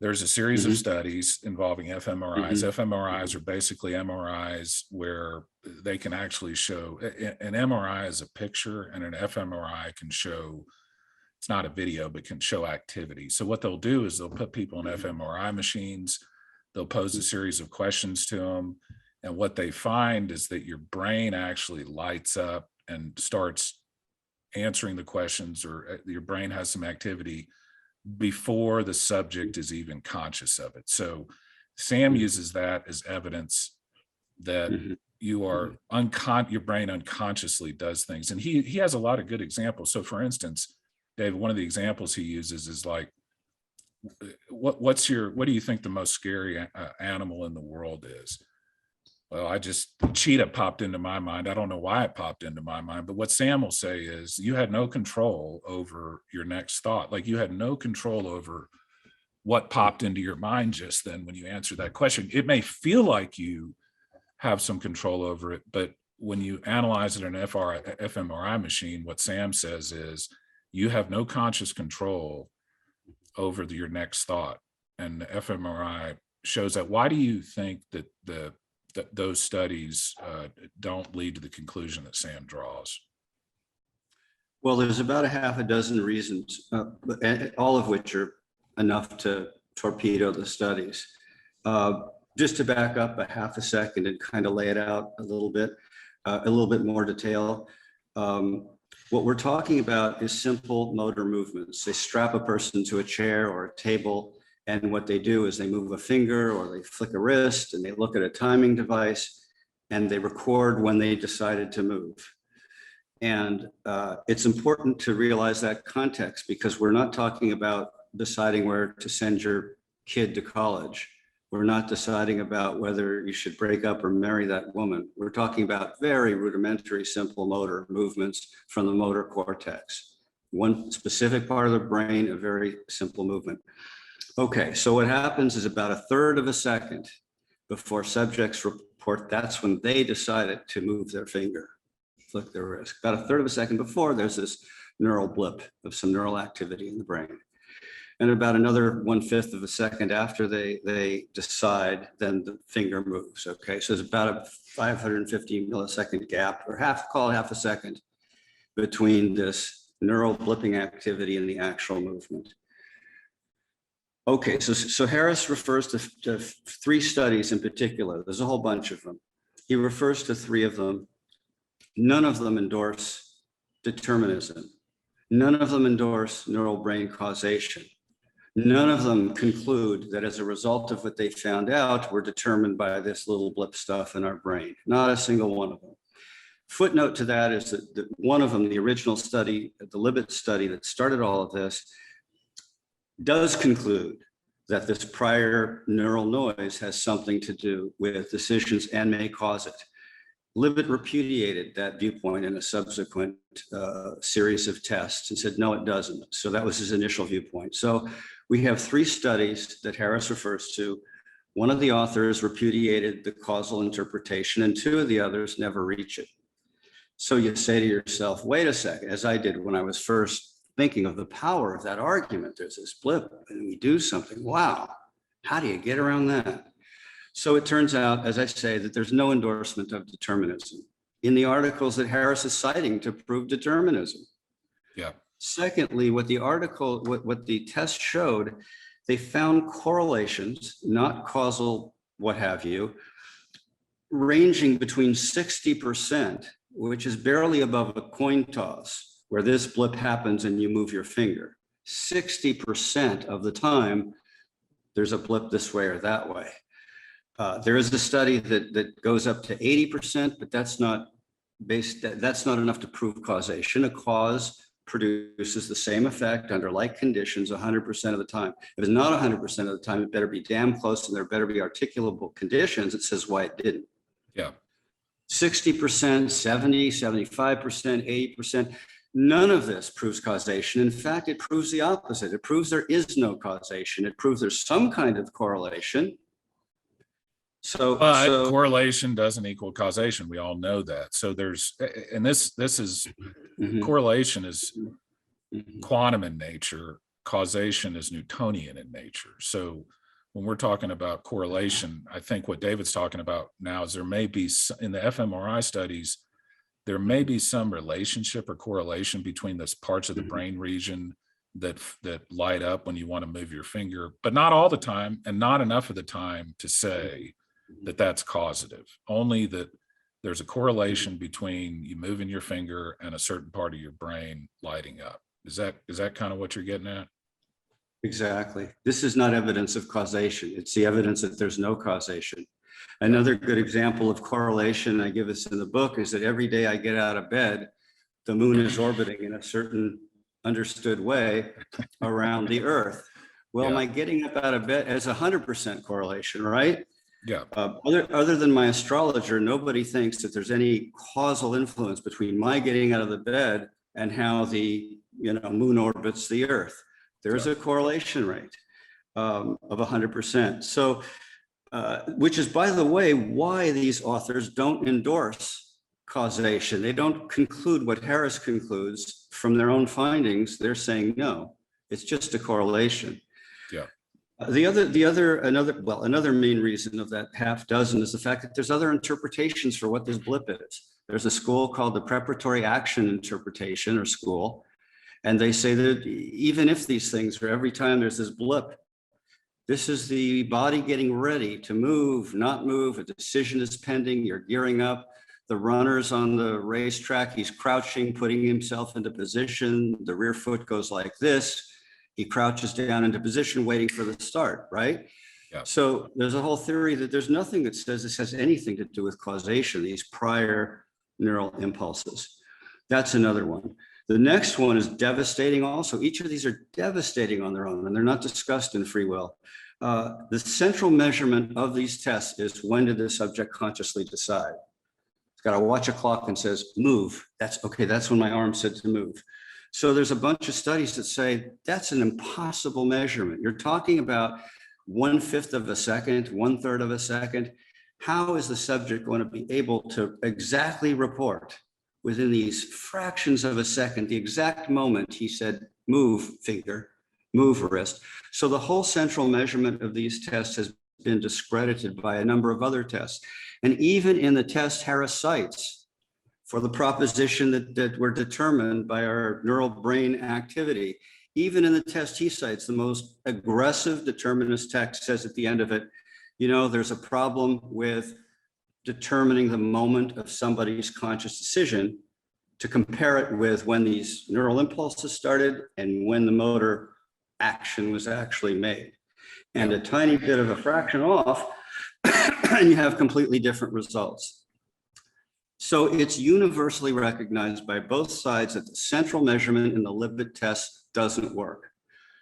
there's a series of studies involving fMRIs. fMRIs are basically MRIs where they can actually show, an MRI is a picture, and an fMRI can show, it's not a video, but can show activity. So what they'll do is they'll put people in fMRI machines, they'll pose a series of questions to them, and what they find is that your brain actually lights up and starts answering the questions, or your brain has some activity before the subject is even conscious of it. So Sam uses that as evidence that you are your brain unconsciously does things. And he has a lot of good examples. So for instance, Dave, one of the examples he uses is like, what do you think the most scary animal in the world is? Well, cheetah popped into my mind. I don't know why it popped into my mind, but what Sam will say is you had no control over your next thought. Like, you had no control over what popped into your mind just then when you answered that question. It may feel like you have some control over it, but when you analyze it in an fMRI machine, what Sam says is you have no conscious control over your next thought. And the fMRI shows that. Why do you think that those studies don't lead to the conclusion that Sam draws? Well, there's about a half a dozen reasons, all of which are enough to torpedo the studies. Just to back up a half a second and kind of lay it out a little bit more detail. What we're talking about is simple motor movements. They strap a person to a chair or a table, and what they do is they move a finger or they flick a wrist, and they look at a timing device, and they record when they decided to move. And it's important to realize that context, because we're not talking about deciding where to send your kid to college. We're not deciding about whether you should break up or marry that woman. We're talking about very rudimentary, simple motor movements from the motor cortex. One specific part of the brain, a very simple movement. Okay, so what happens is about a third of a second before subjects report, that's when they decided to move their finger, flick their wrist. About a third of a second before, there's this neural blip of some neural activity in the brain. And about another 1/5 of a second after they decide, then the finger moves. Okay, so there's about a 550 millisecond gap, or call it half a second, between this neural blipping activity and the actual movement. Okay, so Harris refers to 3 studies in particular. There's a whole bunch of them. He refers to 3 of them. None of them endorse determinism. None of them endorse neural brain causation. None of them conclude that as a result of what they found out, we're determined by this little blip stuff in our brain. Not a single one of them. Footnote to that is that one of them, the original study, the Libet study that started all of this, does conclude that this prior neural noise has something to do with decisions and may cause it. Libet repudiated that viewpoint in a subsequent series of tests and said, no, it doesn't. So that was his initial viewpoint. So we have 3 studies that Harris refers to. One of the authors repudiated the causal interpretation, and 2 of the others never reach it. So you say to yourself, wait a second, as I did when I was first thinking of the power of that argument. There's this blip and we do something. Wow, how do you get around that? So it turns out, as I say, that there's no endorsement of determinism in the articles that Harris is citing to prove determinism. Yeah. Secondly, what the test showed, they found correlations, not causal, what have you, ranging between 60%, which is barely above a coin toss, where this blip happens and you move your finger. 60% of the time, there's a blip this way or that way. There is a study that goes up to 80%, but that's not enough to prove causation. A cause produces the same effect under like conditions 100% of the time. If it's not 100% of the time, it better be damn close, and there better be articulable conditions that says why it didn't. Yeah. 60%, 70, 75%, 80%. None of this proves causation. In fact, it proves the opposite. It proves there is no causation. It proves there's some kind of correlation. But correlation doesn't equal causation. We all know that. So there's, and this is correlation is quantum in nature. Causation is Newtonian in nature. So when we're talking about correlation, I think what David's talking about now is there may be in the fMRI studies, there may be some relationship or correlation between those parts of the brain region that light up when you want to move your finger, but not all the time and not enough of the time to say that that's causative. Only that there's a correlation between you moving your finger and a certain part of your brain lighting up. Is that kind of what you're getting at? Exactly. This is not evidence of causation. It's the evidence that there's no causation. Another good example of correlation, I give this in the book, is that every day I get out of bed, the moon is orbiting in a certain understood way around the Earth. Well, my getting up out of bed has 100% correlation, right? Yeah. Other than my astrologer, nobody thinks that there's any causal influence between my getting out of the bed and how the moon orbits the Earth. There's a correlation rate of 100%. So, which is, by the way, why these authors don't endorse causation. They don't conclude what Harris concludes from their own findings. They're saying, no, it's just a correlation. Yeah. Another main reason of that half dozen is the fact that there's other interpretations for what this blip is. There's a school called the preparatory action interpretation or school. And they say that even if these things are every time there's this blip, this is the body getting ready to move, not move, a decision is pending, you're gearing up. The runner's on the racetrack, he's crouching, putting himself into position. The rear foot goes like this. He crouches down into position, waiting for the start, right? Yeah. So there's a whole theory that there's nothing that says this has anything to do with causation, these prior neural impulses. That's another one. The next one is devastating also. Each of these are devastating on their own, and they're not discussed in free will. The central measurement of these tests is when did the subject consciously decide? It's got to watch a clock and says, move. That's okay, that's when my arm said to move. So there's a bunch of studies that say that's an impossible measurement. You're talking about 1/5 of a second, 1/3 of a second. How is the subject going to be able to exactly report within these fractions of a second, the exact moment he said, move finger, move wrist? So the whole central measurement of these tests has been discredited by a number of other tests. And even in the test Harris cites for the proposition that we're determined by our neural brain activity, even in the test he cites, the most aggressive determinist text says at the end of it, you know, there's a problem with determining the moment of somebody's conscious decision to compare it with when these neural impulses started and when the motor action was actually made. And a tiny bit of a fraction off, and you have completely different results. So it's universally recognized by both sides that the central measurement in the Libet test doesn't work.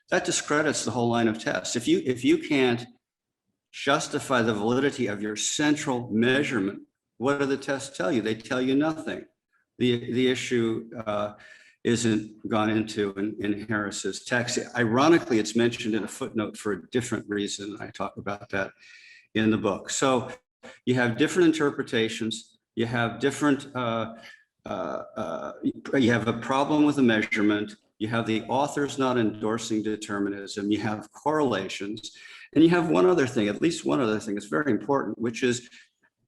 That discredits the whole line of tests. If you can't justify the validity of your central measurement, what do the tests tell you? They tell you nothing. The issue isn't gone into in Harris's text. Ironically, it's mentioned in a footnote for a different reason. I talk about that in the book. So you have different interpretations. You have different, you have a problem with the measurement. You have the authors not endorsing determinism. You have correlations. And you have one other thing, at least one other thing that's very important, which is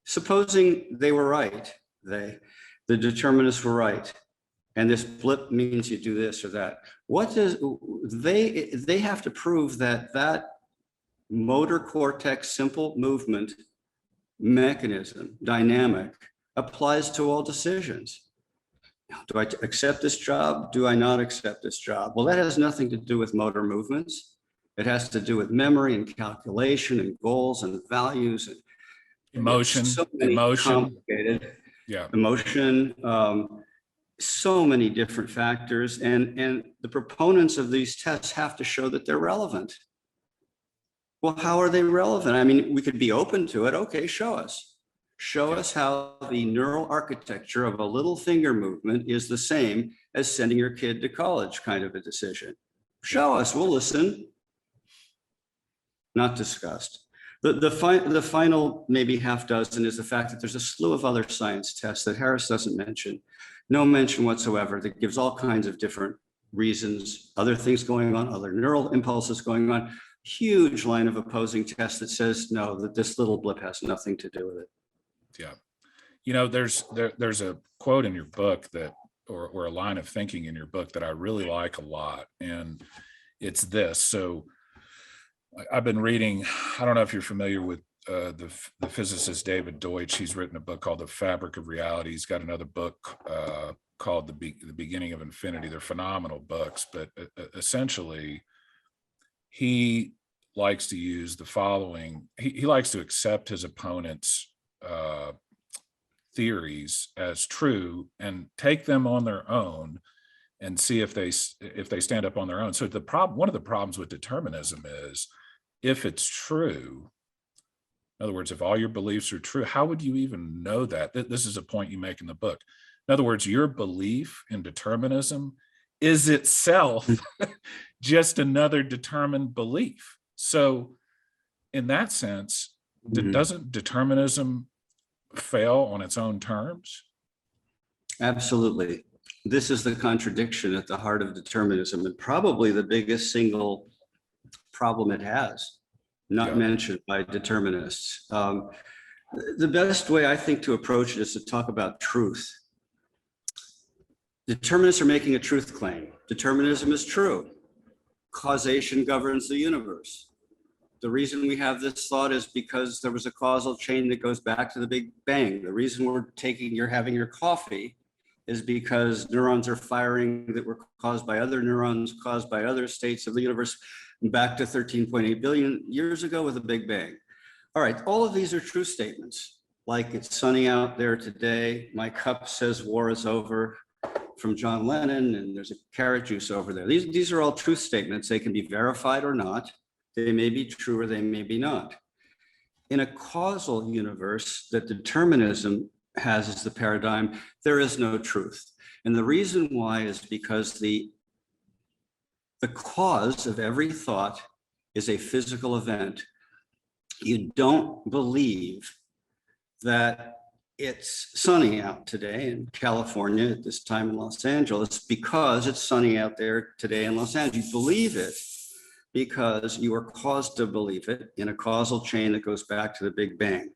supposing they were right, the determinists were right, and this blip means you do this or that. What does, they have to prove that motor cortex simple movement mechanism, dynamic, applies to all decisions. Do I accept this job? Do I not accept this job? Well, that has nothing to do with motor movements. It has to do with memory and calculation and goals and values and emotion, so complicated. Yeah. Emotion, so many different factors. And the proponents of these tests have to show that they're relevant. Well, how are they relevant? I mean, we could be open to it. Okay, show us. Show us how the neural architecture of a little finger movement is the same as sending your kid to college kind of a decision. Show us, we'll listen. Not discussed. The final maybe half dozen is the fact that there's a slew of other science tests that Harris doesn't mention. No mention whatsoever, that gives all kinds of different reasons, other things going on, other neural impulses going on. Huge line of opposing tests that says, no, that this little blip has nothing to do with it. Yeah. You know, there's a quote in your book that, or a line of thinking in your book that I really like a lot. And it's this. So I've been reading, I don't know if you're familiar with the physicist David Deutsch. He's written a book called The Fabric of Reality. He's got another book called The Beginning of Infinity. They're phenomenal books, but essentially he likes to use the following. He likes to accept his opponent's theories as true and take them on their own and see if they stand up on their own. So one of the problems with determinism is, if it's true, in other words, if all your beliefs are true, how would you even know that? This is a point you make in the book. In other words, your belief in determinism is itself just another determined belief. So in that sense, doesn't determinism fail on its own terms? Absolutely. This is the contradiction at the heart of determinism, and probably the biggest single problem it has, not Yeah. mentioned by determinists. The best way I think to approach it is to talk about truth. Determinists are making a truth claim. Determinism is true. Causation governs the universe. The reason we have this thought is because there was a causal chain that goes back to the Big Bang. The reason you're having your coffee is because neurons are firing that were caused by other neurons, caused by other states of the universe back to 13.8 billion years ago with the Big Bang. All right, all of these are true statements. Like it's sunny out there today. My cup says war is over, from John Lennon, and there's a carrot juice over there. These are all truth statements. They can be verified or not. They may be true or they may be not. In a causal universe that determinism has as the paradigm, there is no truth. And the reason why is because the cause of every thought is a physical event. You don't believe that it's sunny out today in California at this time in Los Angeles because it's sunny out there today in Los Angeles. You believe it because you are caused to believe it in a causal chain that goes back to the Big Bang.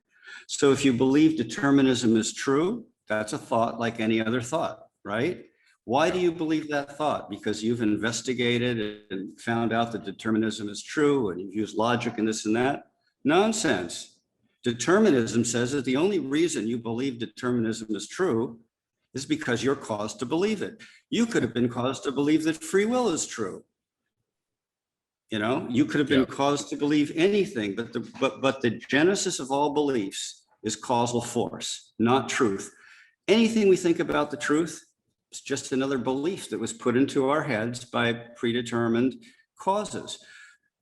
So if you believe determinism is true, that's a thought like any other thought, right? Why do you believe that thought? Because you've investigated and found out that determinism is true and you've used logic and this and that? Nonsense. Determinism says that the only reason you believe determinism is true is because you're caused to believe it. You could have been caused to believe that free will is true. You know, you could have been caused to believe anything, but the genesis of all beliefs is causal force, not truth. Anything we think about the truth is just another belief that was put into our heads by predetermined causes.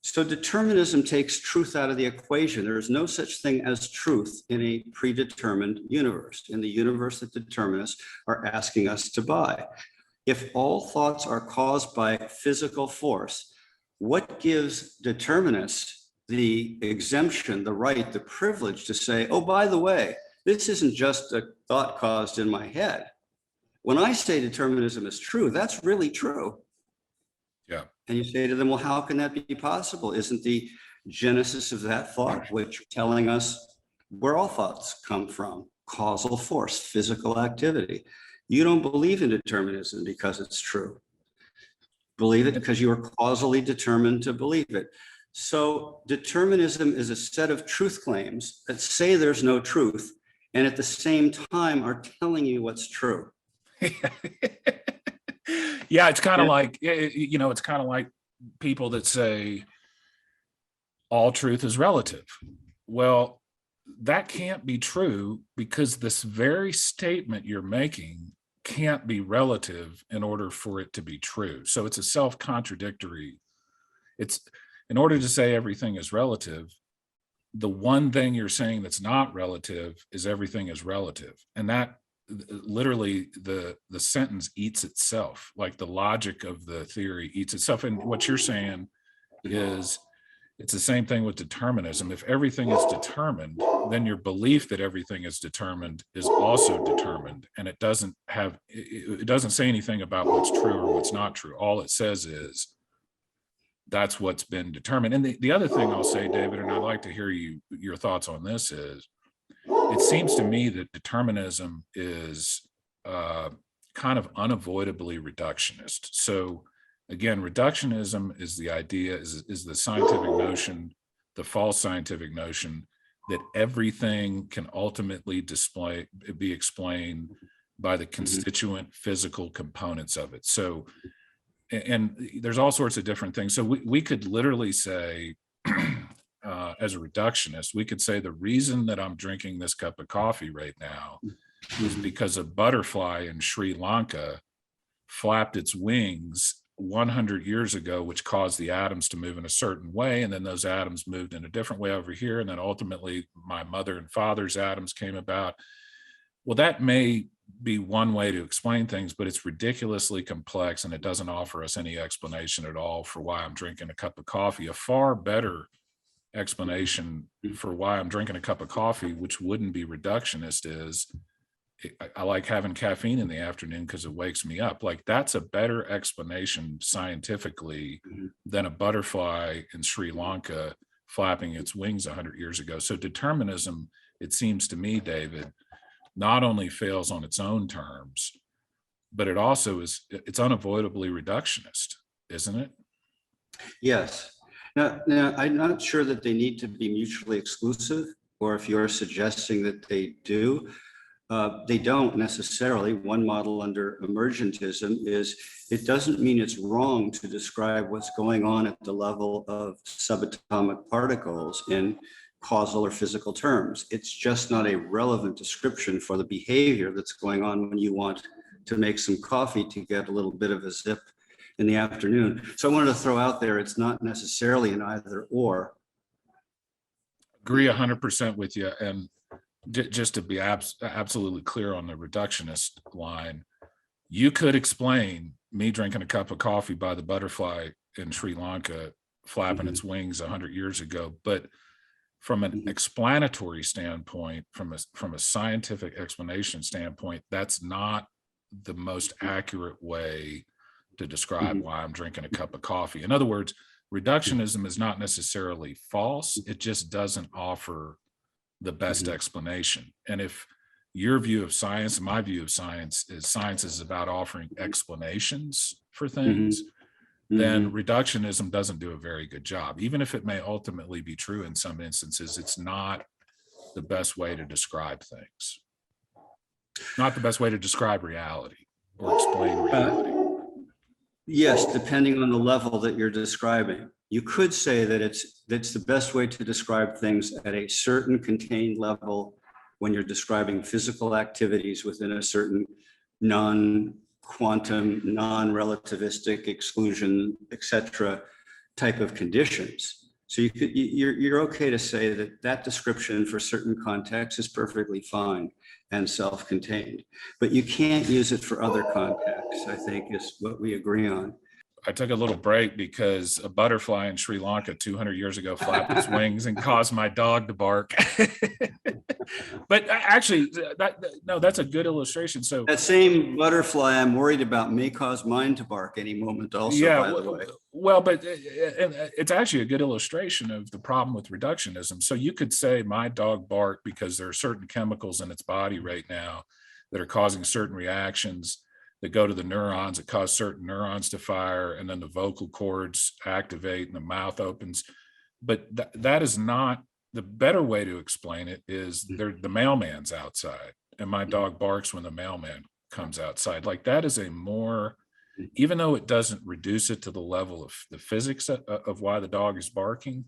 So determinism takes truth out of the equation. There is no such thing as truth in a predetermined universe, in the universe that determinists are asking us to buy. If all thoughts are caused by physical force, what gives determinists the exemption, the right, the privilege to say, oh, by the way, this isn't just a thought caused in my head. When I say determinism is true, that's really true. Yeah. And you say to them, well, how can that be possible? Isn't the genesis of that thought, which telling us where all thoughts come from, causal force, physical activity? You don't believe in determinism because it's true. Believe it because you are causally determined to believe it. So determinism is a set of truth claims that say there's no truth, and at the same time are telling you what's true. Yeah, it's kind of like, you know, it's kind of like people that say all truth is relative. Well, that can't be true because this very statement you're making can't be relative in order for it to be true. So it's a self-contradictory. It's in order to say everything is relative, the one thing you're saying that's not relative is everything is relative. And that literally the sentence eats itself, like the logic of the theory eats itself. And what you're saying is it's the same thing with determinism. If everything is determined, then your belief that everything is determined is also determined. And it doesn't say anything about what's true or what's not true. All it says is that's what's been determined. And the other thing I'll say, David, and I'd like to hear your thoughts on this, is it seems to me that determinism is kind of unavoidably reductionist. So again, reductionism is the idea, is the scientific notion, the false scientific notion that everything can ultimately be explained by the constituent physical components of it. So, and there's all sorts of different things. So we could literally say, as a reductionist, we could say the reason that I'm drinking this cup of coffee right now is because a butterfly in Sri Lanka flapped its wings 100 years ago, which caused the atoms to move in a certain way. And then those atoms moved in a different way over here. And then ultimately my mother and father's atoms came about. Well, that may be one way to explain things, but it's ridiculously complex and it doesn't offer us any explanation at all for why I'm drinking a cup of coffee. A far better explanation for why I'm drinking a cup of coffee, which wouldn't be reductionist, I like having caffeine in the afternoon because it wakes me up. Like that's a better explanation scientifically Mhm. than a butterfly in Sri Lanka flapping its wings 100 years ago. So determinism, it seems to me, David, not only fails on its own terms, but it also it's unavoidably reductionist, isn't it? Yes. Now, I'm not sure that they need to be mutually exclusive, or if you're suggesting that they do. They don't necessarily. One model under emergentism is it doesn't mean it's wrong to describe what's going on at the level of subatomic particles in causal or physical terms. It's just not a relevant description for the behavior that's going on when you want to make some coffee to get a little bit of a zip in the afternoon. So I wanted to throw out there, it's not necessarily an either or. Agree 100% with you. And just to be absolutely clear on the reductionist line, you could explain me drinking a cup of coffee by the butterfly in Sri Lanka flapping its wings 100 years ago, but from an explanatory standpoint, from a scientific explanation standpoint, that's not the most accurate way to describe why I'm drinking a cup of coffee. In other words, reductionism is not necessarily false. It just doesn't offer the best explanation. And if your view of science and my view of science is about offering explanations for things, then reductionism doesn't do a very good job. Even if it may ultimately be true in some instances, it's not the best way to describe things. Not the best way to describe reality or explain reality. Yes, depending on the level that you're describing. You could say that it's the best way to describe things at a certain contained level when you're describing physical activities within a certain non-quantum, non-relativistic exclusion, etc. type of conditions. So you're okay to say that that description for certain contexts is perfectly fine and self-contained, but you can't use it for other contexts, I think is what we agree on. I took a little break because a butterfly in Sri Lanka 200 years ago flapped its wings and caused my dog to bark. But actually, that's a good illustration. So that same butterfly I'm worried about may cause mine to bark any moment also, yeah, by the way. well, but it's actually a good illustration of the problem with reductionism. So you could say my dog barked because there are certain chemicals in its body right now that are causing certain reactions that go to the neurons, that cause certain neurons to fire, and then the vocal cords activate and the mouth opens. But that is not the better way to explain it. Is the mailman's outside and my dog barks when the mailman comes outside. Like that is a more, even though it doesn't reduce it to the level of the physics of why the dog is barking,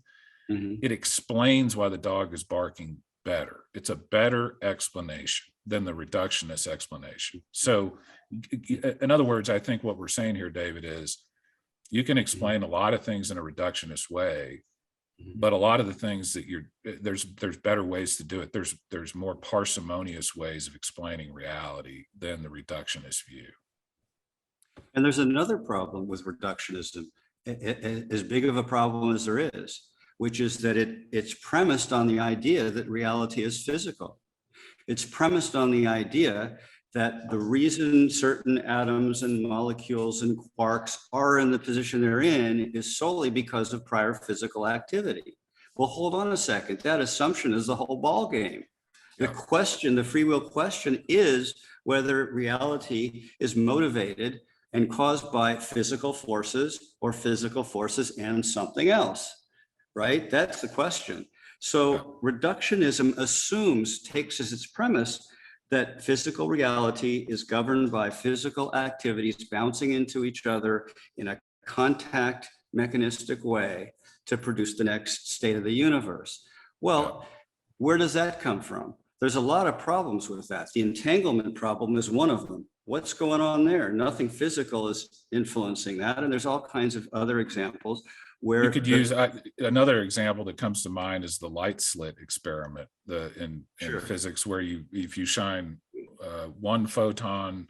it explains why the dog is barking better. It's a better explanation than the reductionist explanation. So in other words, I think what we're saying here, David, is you can explain a lot of things in a reductionist way, but a lot of the things that there's better ways to do it. There's more parsimonious ways of explaining reality than the reductionist view. And there's another problem with reductionism, as big of a problem as there is, which is that it's premised on the idea that reality is physical. It's premised on the idea that the reason certain atoms and molecules and quarks are in the position they're in is solely because of prior physical activity. Well, hold on a second. That assumption is the whole ball game. The question, the free will question, is whether reality is motivated and caused by physical forces or physical forces and something else, right? That's the question. So reductionism takes as its premise that physical reality is governed by physical activities bouncing into each other in a contact mechanistic way to produce the next state of the universe. Well, where does that come from? There's a lot of problems with that. The entanglement problem is one of them. What's going on there? Nothing physical is influencing that. And there's all kinds of other examples where you could use another example that comes to mind is the light slit experiment in physics, where if you shine one photon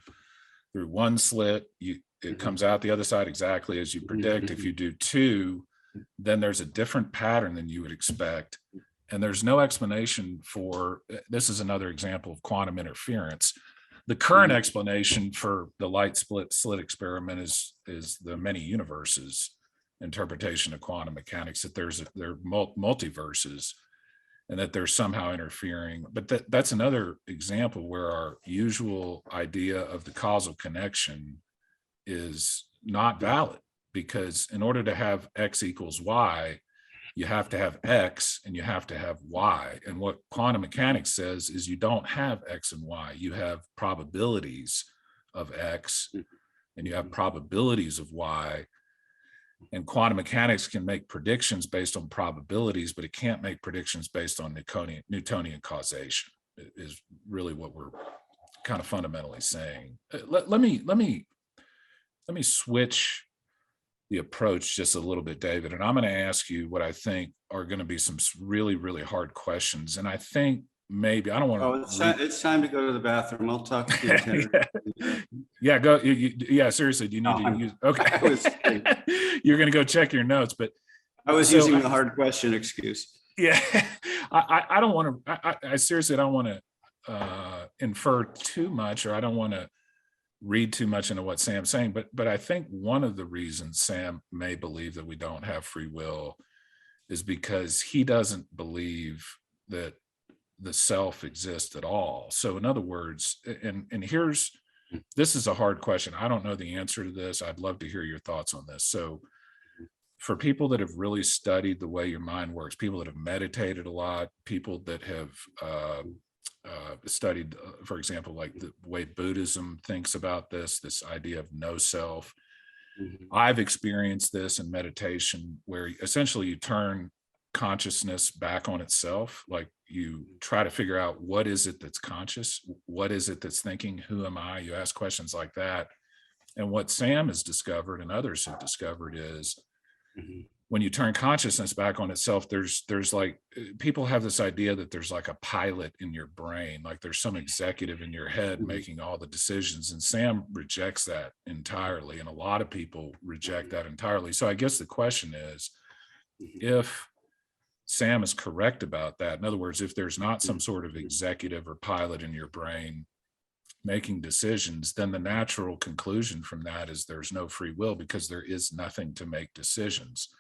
through one slit, it comes out the other side exactly as you predict. If you do two, then there's a different pattern than you would expect. And there's no explanation for, this is another example of quantum interference. The current explanation for the light slit experiment is the many universes interpretation of quantum mechanics, that there are multiverses and that they're somehow interfering. But that's another example where our usual idea of the causal connection is not valid, because in order to have X equals Y, you have to have X and you have to have Y. And what quantum mechanics says is you don't have X and Y. You have probabilities of X and you have probabilities of Y. And quantum mechanics can make predictions based on probabilities, but it can't make predictions based on Newtonian causation, is really what we're kind of fundamentally saying. Let me switch the approach just a little bit, David, and I'm going to ask you what I think are going to be some really, really hard questions. And I think maybe, I don't want to. Oh, it's time to go to the bathroom. I'll talk to you in 10 Yeah, go. Yeah, seriously, do you need to use? Okay. You're going to go check your notes, but I was using the hard question excuse. Yeah, I don't want to, I seriously don't want to infer too much, or I don't want to read too much into what Sam's saying, but I think one of the reasons Sam may believe that we don't have free will is because he doesn't believe that the self exists at all. So in other words, and this is a hard question. I don't know the answer to this. I'd love to hear your thoughts on this. So for people that have really studied the way your mind works, people that have meditated a lot, people that have studied, for example, like the way Buddhism thinks about this idea of no self. I've experienced this in meditation, where essentially you turn consciousness back on itself. Like you try to figure out, what is it that's conscious? What is it that's thinking? Who am I? You ask questions like that. And what Sam has discovered and others have discovered is when you turn consciousness back on itself, there's like, people have this idea that there's like a pilot in your brain, like there's some executive in your head making all the decisions. And Sam rejects that entirely. And a lot of people reject that entirely. So I guess the question is, if Sam is correct about that, in other words, if there's not some sort of executive or pilot in your brain making decisions, then the natural conclusion from that is there's no free will, because there is nothing to make decisions.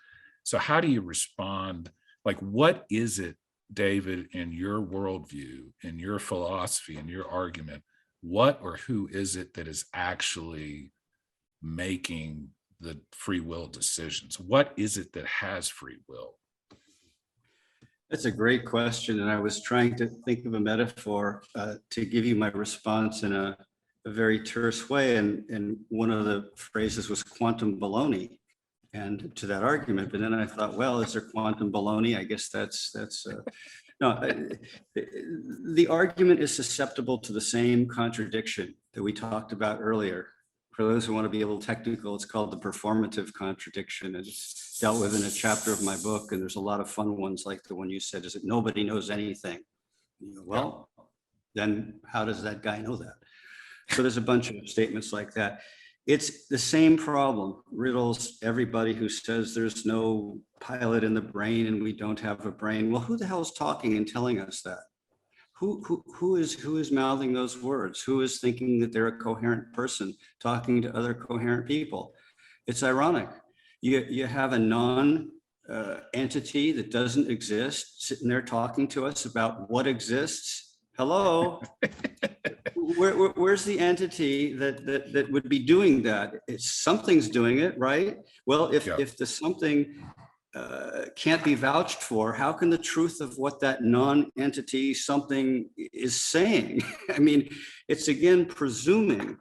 So how do you respond? Like, what is it, David, in your worldview, in your philosophy, in your argument, what or who is it that is actually making the free will decisions? What is it that has free will? That's a great question. And I was trying to think of a metaphor to give you my response in a very terse way. And one of the phrases was quantum baloney, and to that argument. But then I thought, well, is there quantum baloney? I guess that's no, the argument is susceptible to the same contradiction that we talked about earlier. For those who want to be a little technical, it's called the performative contradiction. It's dealt with in a chapter of my book, and there's a lot of fun ones like the one you said, is that nobody knows anything. Well, then how does that guy know that? So there's a bunch of statements like that. It's the same problem riddles everybody who says there's no pilot in the brain and we don't have a brain. Well, who the hell is talking and telling us that? Who is mouthing those words? Who is thinking that they're a coherent person talking to other coherent people? It's ironic. You have a non-entity that doesn't exist sitting there talking to us about what exists. Hello. Where's the entity that would be doing that? Something's doing it, right? Well, if the something can't be vouched for, how can the truth of what that non-entity something is saying? I mean, it's again presuming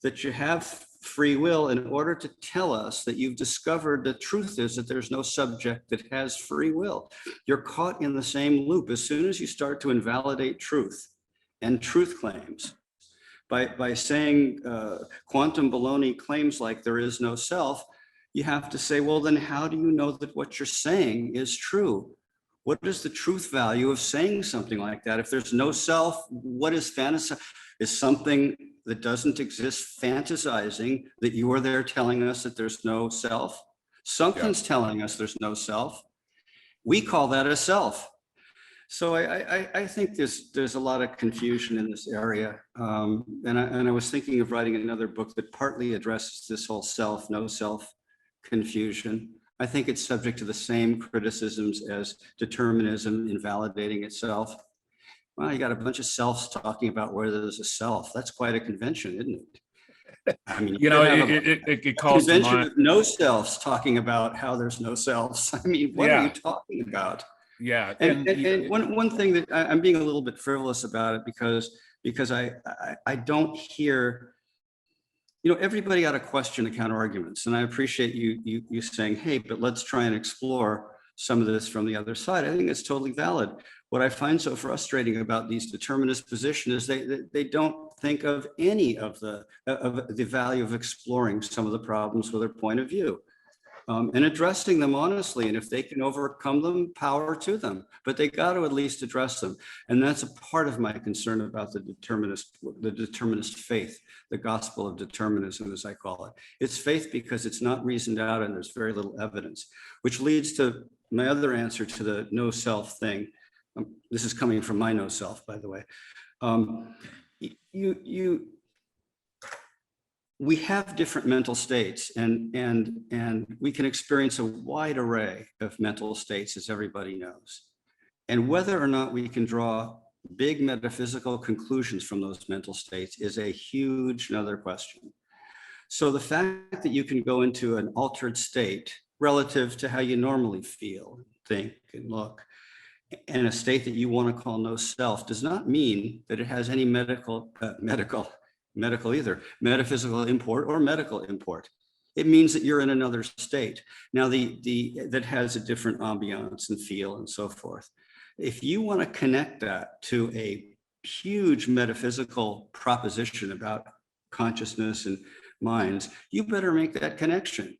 that you have free will in order to tell us that you've discovered the truth is that there's no subject that has free will. You're caught in the same loop. As soon as you start to invalidate truth and truth claims by saying quantum baloney claims like there is no self, you have to say, well, then how do you know that what you're saying is true? What is the truth value of saying something like that? If there's no self, what is fantasy? Is something that doesn't exist fantasizing that you are there telling us that there's no self? Something's telling us there's no self. We call that a self. So I think there's a lot of confusion in this area. And I was thinking of writing another book that partly addresses this whole self, no self confusion. I think it's subject to the same criticisms as determinism invalidating itself. Well, you got a bunch of selves talking about whether there's a self. That's quite a convention, isn't it? I mean, You know, could have it a calls to convention mind. of no selves talking about how there's no selves. I mean, what are you Yeah, talking about? yeah, And one thing that I'm being a little bit frivolous about it because I don't hear, everybody got to question the counter arguments, and I appreciate you saying, hey, but let's try and explore some of this from the other side. I think it's totally valid. What I find so frustrating about these determinist positions is they don't think of any of the value of exploring some of the problems with their point of view. And addressing them honestly. And if they can overcome them, power to them. But they got to at least address them. And that's a part of my concern about the determinist faith, the gospel of determinism, as I call it. It's faith because it's not reasoned out and there's very little evidence, which leads to my other answer to the no self thing. This is coming from my no self, by the way. We have different mental states and we can experience a wide array of mental states, as everybody knows. And whether or not we can draw big metaphysical conclusions from those mental states is a huge another question. So the fact that you can go into an altered state relative to how you normally feel, think, and look, and a state that you want to call no self does not mean that it has any metaphysical import or medical import. It means that you're in another state. Now that has a different ambiance and feel and so forth. If you want to connect that to a huge metaphysical proposition about consciousness and minds, you better make that connection.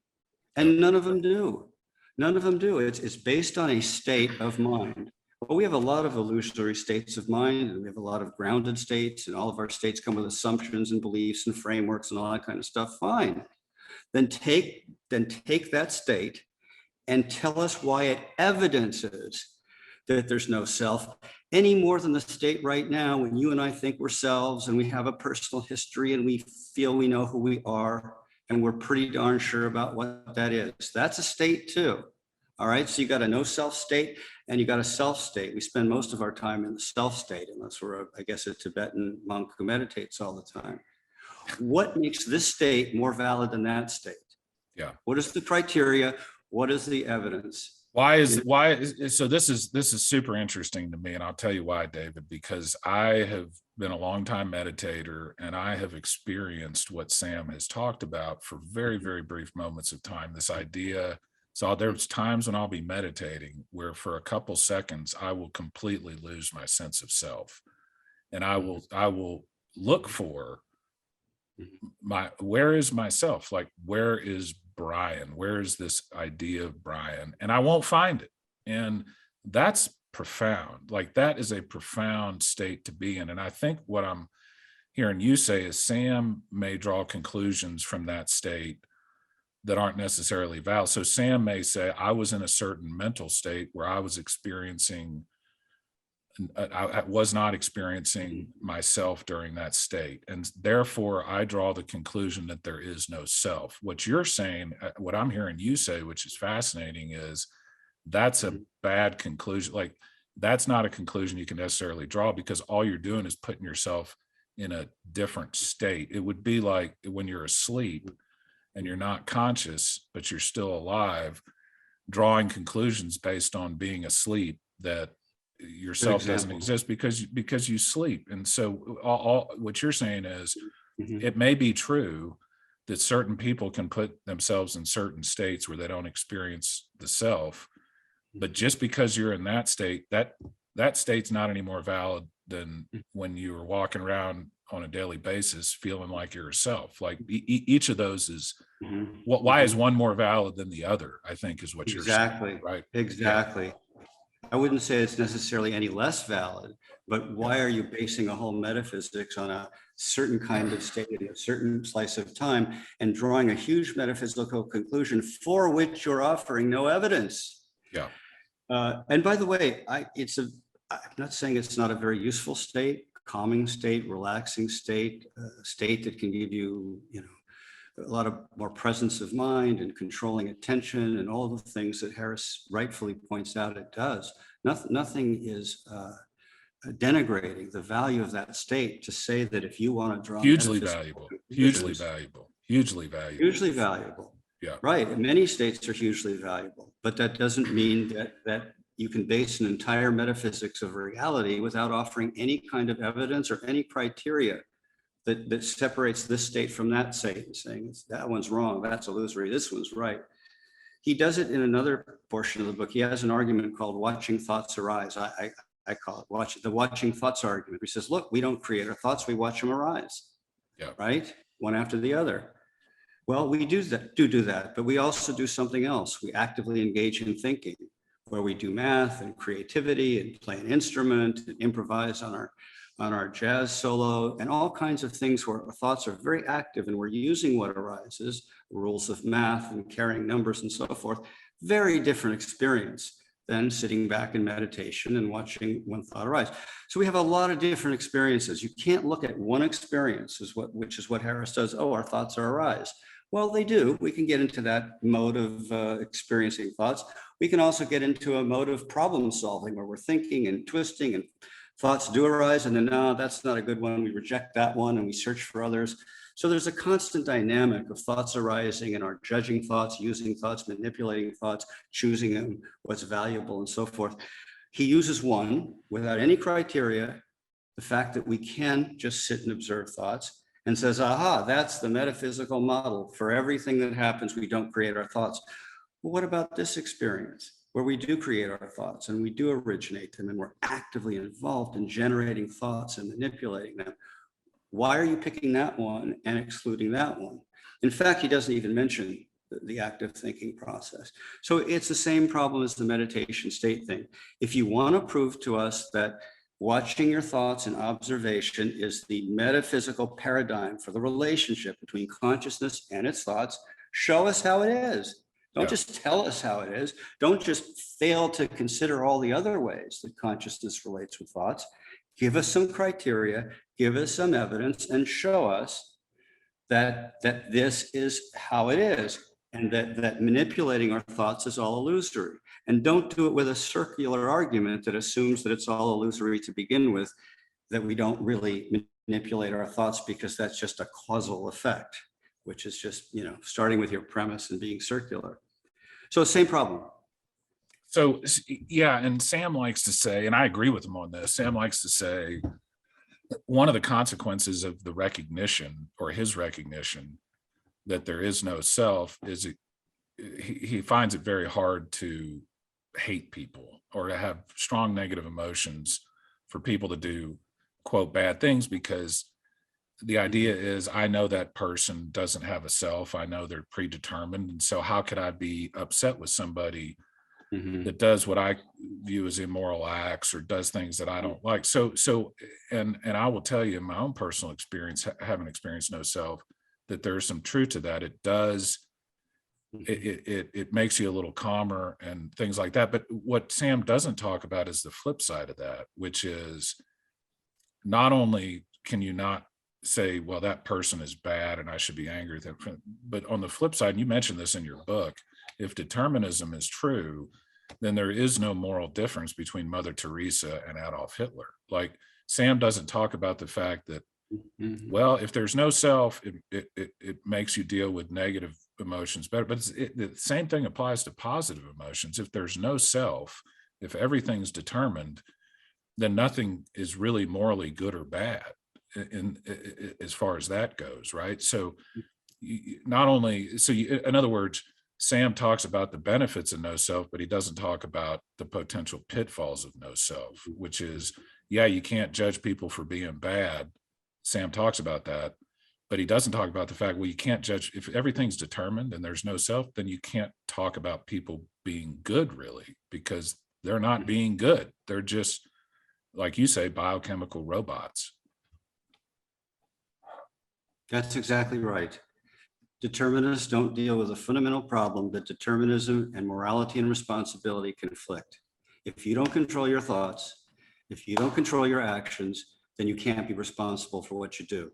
And none of them do. None of them do. It's based on a state of mind. Well, we have a lot of illusory states of mind, and we have a lot of grounded states, and all of our states come with assumptions and beliefs and frameworks and all that kind of stuff. Fine. Then take that state and tell us why it evidences that there's no self any more than the state right now when you and I think we're selves and we have a personal history and we feel we know who we are and we're pretty darn sure about what that is. That's a state too. All right, so you got a no self state and you got a self state. We spend most of our time in the self state, unless we're, I guess, a Tibetan monk who meditates all the time. What makes this state more valid than that state? yeah. What is the criteria? What is the evidence? So this is super interesting to me, and I'll tell you why, David, because I have been a longtime meditator and I have experienced what Sam has talked about for very, very brief moments of time. This idea. So there's times when I'll be meditating where for a couple seconds, I will completely lose my sense of self. And I will look for where is myself? Like, where is Brian? Where is this idea of Brian? And I won't find it. And that's profound. Like, that is a profound state to be in. And I think what I'm hearing you say is Sam may draw conclusions from that state that aren't necessarily valid. So Sam may say, I was in a certain mental state where I was experiencing, I was not experiencing myself during that state. And therefore I draw the conclusion that there is no self. What you're saying, what I'm hearing you say, which is fascinating, is that's a bad conclusion. Like, that's not a conclusion you can necessarily draw, because all you're doing is putting yourself in a different state. It would be like when you're asleep and you're not conscious, but you're still alive, drawing conclusions based on being asleep that yourself doesn't exist because you sleep. And so all what you're saying is it may be true that certain people can put themselves in certain states where they don't experience the self, but just because you're in that state, that state's not any more valid than when you were walking around on a daily basis feeling like yourself. Like each of those is why is one more valid than the other, I think, is what you're saying, right? Exactly. Yeah. I wouldn't say it's necessarily any less valid, but why are you basing a whole metaphysics on a certain kind of state in a certain slice of time and drawing a huge metaphysical conclusion for which you're offering no evidence? Yeah. And by the way, I'm not saying it's not a very useful state, calming state, relaxing state, state that can give you, a lot of more presence of mind and controlling attention and all the things that Harris rightfully points out it does. Nothing is denigrating the value of that state to say that if you want to draw Hugely metaphysical valuable, hugely conclusions, valuable, hugely valuable. hugely valuable. Yeah. Right. And many states are hugely valuable, but that doesn't mean that you can base an entire metaphysics of reality without offering any kind of evidence or any criteria that separates this state from that state and saying that one's wrong, that's illusory, this one's right. He does it in another portion of the book. He has an argument called watching thoughts arise. I call it the watching thoughts argument. He says, look, we don't create our thoughts, we watch them arise. Yeah. Right? One after the other. Well, we do that, but we also do something else. We actively engage in thinking, where we do math and creativity and play an instrument and improvise on our jazz solo and all kinds of things where our thoughts are very active and we're using what arises, rules of math and carrying numbers and so forth. Very different experience than sitting back in meditation and watching one thought arise. So we have a lot of different experiences. You can't look at one experience which is what Harris does. Oh, our thoughts are arise. Well, they do. We can get into that mode of experiencing thoughts. We can also get into a mode of problem solving where we're thinking and twisting and thoughts do arise and then, no, that's not a good one. We reject that one and we search for others. So there's a constant dynamic of thoughts arising and our judging thoughts, using thoughts, manipulating thoughts, choosing them, what's valuable and so forth. He uses one without any criteria, the fact that we can just sit and observe thoughts, and says, aha, that's the metaphysical model. For everything that happens, we don't create our thoughts. Well, what about this experience where we do create our thoughts and we do originate them and we're actively involved in generating thoughts and manipulating them? Why are you picking that one and excluding that one? In fact, he doesn't even mention the active thinking process. So it's the same problem as the meditation state thing. If you want to prove to us that watching your thoughts and observation is the metaphysical paradigm for the relationship between consciousness and its thoughts, show us how it is. Don't just tell us how it is. Don't just fail to consider all the other ways that consciousness relates with thoughts. Give us some criteria, give us some evidence, and show us that this is how it is, and that manipulating our thoughts is all illusory. And don't do it with a circular argument that assumes that it's all illusory to begin with, that we don't really manipulate our thoughts because that's just a causal effect, which is just, starting with your premise and being circular. So same problem. So, yeah, and Sam likes to say, and I agree with him on this, Sam likes to say, one of the consequences of the recognition or his recognition that there is no self is he finds it very hard to hate people or to have strong negative emotions for people to do, quote, bad things, because the idea is, I know that person doesn't have a self. I know they're predetermined. And so how could I be upset with somebody that does what I view as immoral acts or does things that I don't like? So, and I will tell you in my own personal experience, having experienced no self, that there's some truth to that. It does, it makes you a little calmer and things like that. But what Sam doesn't talk about is the flip side of that, which is not only can you not say, well, that person is bad and I should be angry with them, but on the flip side, and you mentioned this in your book, if determinism is true, then there is no moral difference between Mother Teresa and Adolf Hitler. Like, Sam doesn't talk about the fact that, well, if there's no self, it makes you deal with negative emotions better. But the same thing applies to positive emotions. If there's no self, if everything's determined, then nothing is really morally good or bad as far as that goes, right? So not only, in other words, Sam talks about the benefits of no self, but he doesn't talk about the potential pitfalls of no self, which is, yeah, you can't judge people for being bad. Sam talks about that, but he doesn't talk about the fact, well, you can't judge, if everything's determined and there's no self, then you can't talk about people being good, really, because they're not being good. They're just, like you say, biochemical robots. That's exactly right. Determinists don't deal with a fundamental problem that determinism and morality and responsibility conflict. If you don't control your thoughts, If you don't control your actions, then you can't be responsible for what you do.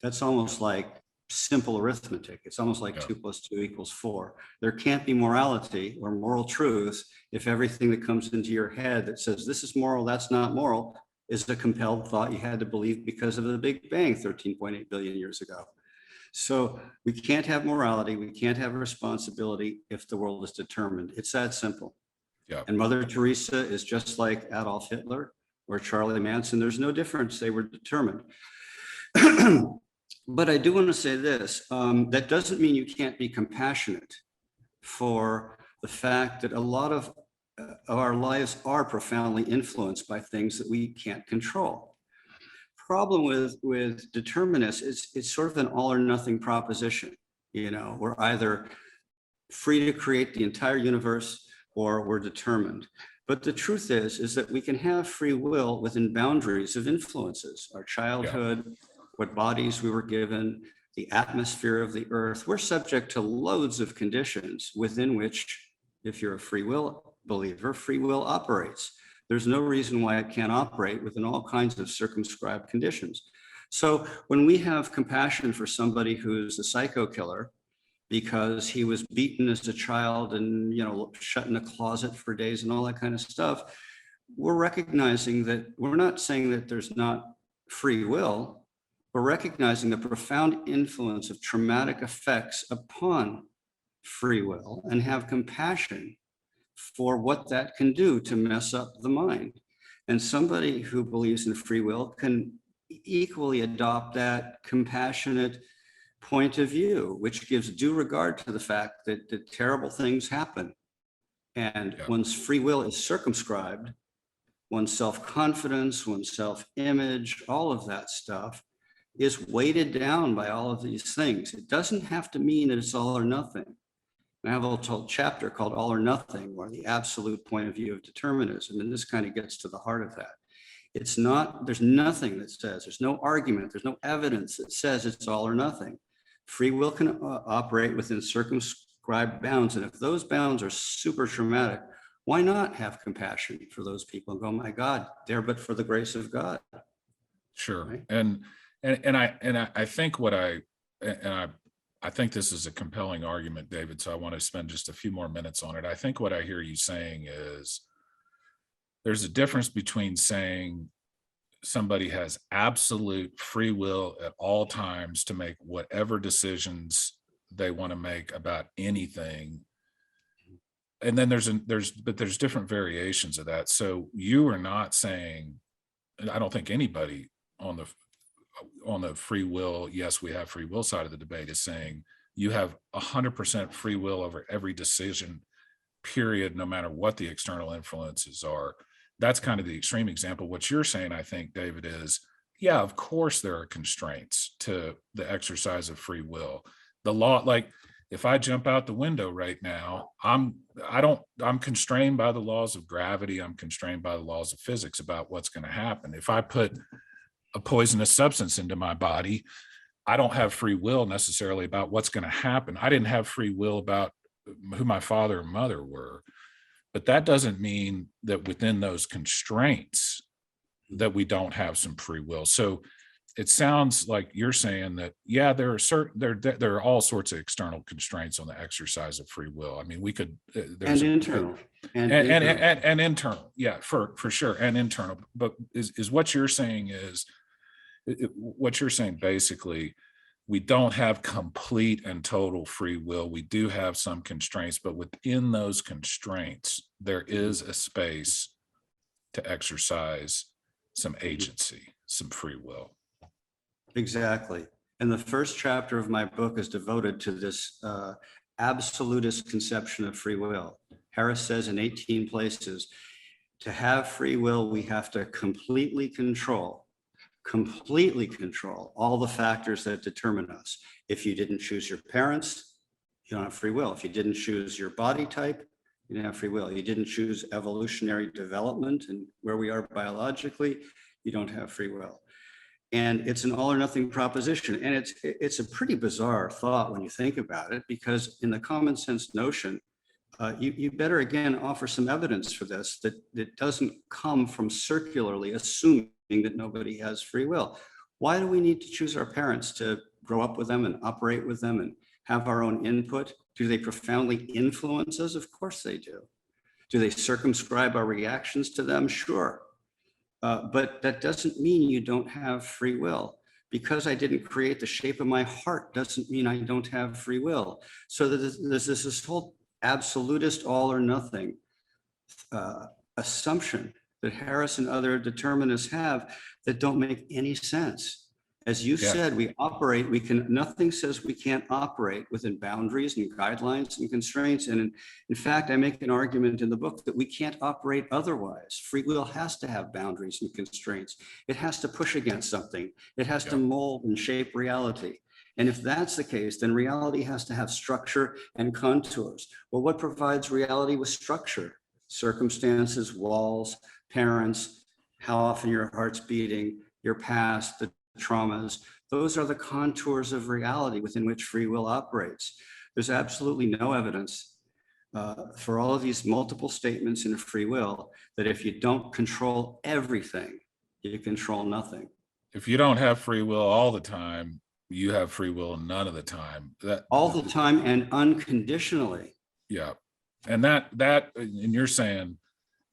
That's almost like simple arithmetic. It's almost like Yeah. 2 + 2 = 4. There can't be morality or moral truth if everything that comes into your head that says this is moral, that's not moral, is a compelled thought you had to believe because of the Big Bang 13.8 billion years ago. So we can't have morality, we can't have responsibility if the world is determined. It's that simple. Yeah. And Mother Teresa is just like Adolf Hitler or Charlie Manson. There's no difference. They were determined. But I do want to say this, that doesn't mean you can't be compassionate for the fact that a lot of our lives are profoundly influenced by things that we can't control. Problem with determinists is it's sort of an all or nothing proposition. You know, we're either free to create the entire universe or we're determined. But the truth is that we can have free will within boundaries of influences, our childhood, what bodies we were given, the atmosphere of the earth. We're subject to loads of conditions within which, if you're a free will believer, free will operates. There's no reason why it can't operate within all kinds of circumscribed conditions. So when we have compassion for somebody who's a psycho killer because he was beaten as a child and, you know, shut in a closet for days and all that kind of stuff, we're recognizing that we're not saying that there's not free will. We're recognizing the profound influence of traumatic effects upon free will and have compassion for what that can do to mess up the mind. And somebody who believes in free will can equally adopt that compassionate point of view, which gives due regard to the fact that terrible things happen. And one's free will is circumscribed, one's self-confidence, one's self-image, all of that stuff is weighted down by all of these things. It doesn't have to mean that it's all or nothing. I have a whole chapter called All or Nothing, or the absolute point of view of determinism. And this kind of gets to the heart of that. It's not, there's nothing that says, there's no argument, there's no evidence that says it's all or nothing. Free will can operate within circumscribed bounds. And if those bounds are super traumatic, why not have compassion for those people and go, my God, there but for the grace of God. Sure. Right? And I think I think this is a compelling argument, David. So I want to spend just a few more minutes on it. I think what I hear you saying is there's a difference between saying somebody has absolute free will at all times to make whatever decisions they want to make about anything. And then there's different variations of that. So you are not saying, and I don't think anybody on the free will, yes, we have free will side of the debate is saying you have 100% free will over every decision, period, no matter what the external influences are. That's kind of the extreme example. What you're saying, I think, David, is, yeah, of course there are constraints to the exercise of free will. The law, like if I jump out the window right now, I'm constrained by the laws of gravity. I'm constrained by the laws of physics about what's going to happen. If I put a poisonous substance into my body, I don't have free will necessarily about what's going to happen. I didn't have free will about who my father and mother were, but that doesn't mean that within those constraints that we don't have some free will. So it sounds like you're saying that, yeah, there are all sorts of external constraints on the exercise of free will. I mean, we could and internal. And internal, yeah, for sure, and internal. But is what you're saying basically, we don't have complete and total free will. We do have some constraints, but within those constraints, there is a space to exercise some agency, some free will. Exactly. And the first chapter of my book is devoted to this absolutist conception of free will. Harris says in 18 places, to have free will, we have to completely control all the factors that determine us. If you didn't choose your parents, you don't have free will. If you didn't choose your body type, you don't have free will. You didn't choose evolutionary development and where we are biologically, you don't have free will. And it's an all or nothing proposition. And it's a pretty bizarre thought when you think about it, because in the common sense notion you better again offer some evidence for this that doesn't come from circularly assuming that nobody has free will. Why do we need to choose our parents to grow up with them and operate with them and have our own input? Do they profoundly influence us? Of course they do. Do they circumscribe our reactions to them? Sure. But that doesn't mean you don't have free will. Because I didn't create the shape of my heart doesn't mean I don't have free will. So there's this whole absolutist all or nothing assumption that Harris and other determinists have that don't make any sense. As you said, we operate, nothing says we can't operate within boundaries and guidelines and constraints. And in fact, I make an argument in the book that we can't operate otherwise. Free will has to have boundaries and constraints. It has to push against something. It has to mold and shape reality. And if that's the case, then reality has to have structure and contours. Well, what provides reality with structure? Circumstances, walls, parents, how often your heart's beating, your past, the traumas. Those are the contours of reality within which free will operates. There's absolutely no evidence for all of these multiple statements in free will that if you don't control everything, you control nothing. If you don't have free will all the time, you have free will none of the time. All the time and unconditionally. Yeah. And and you're saying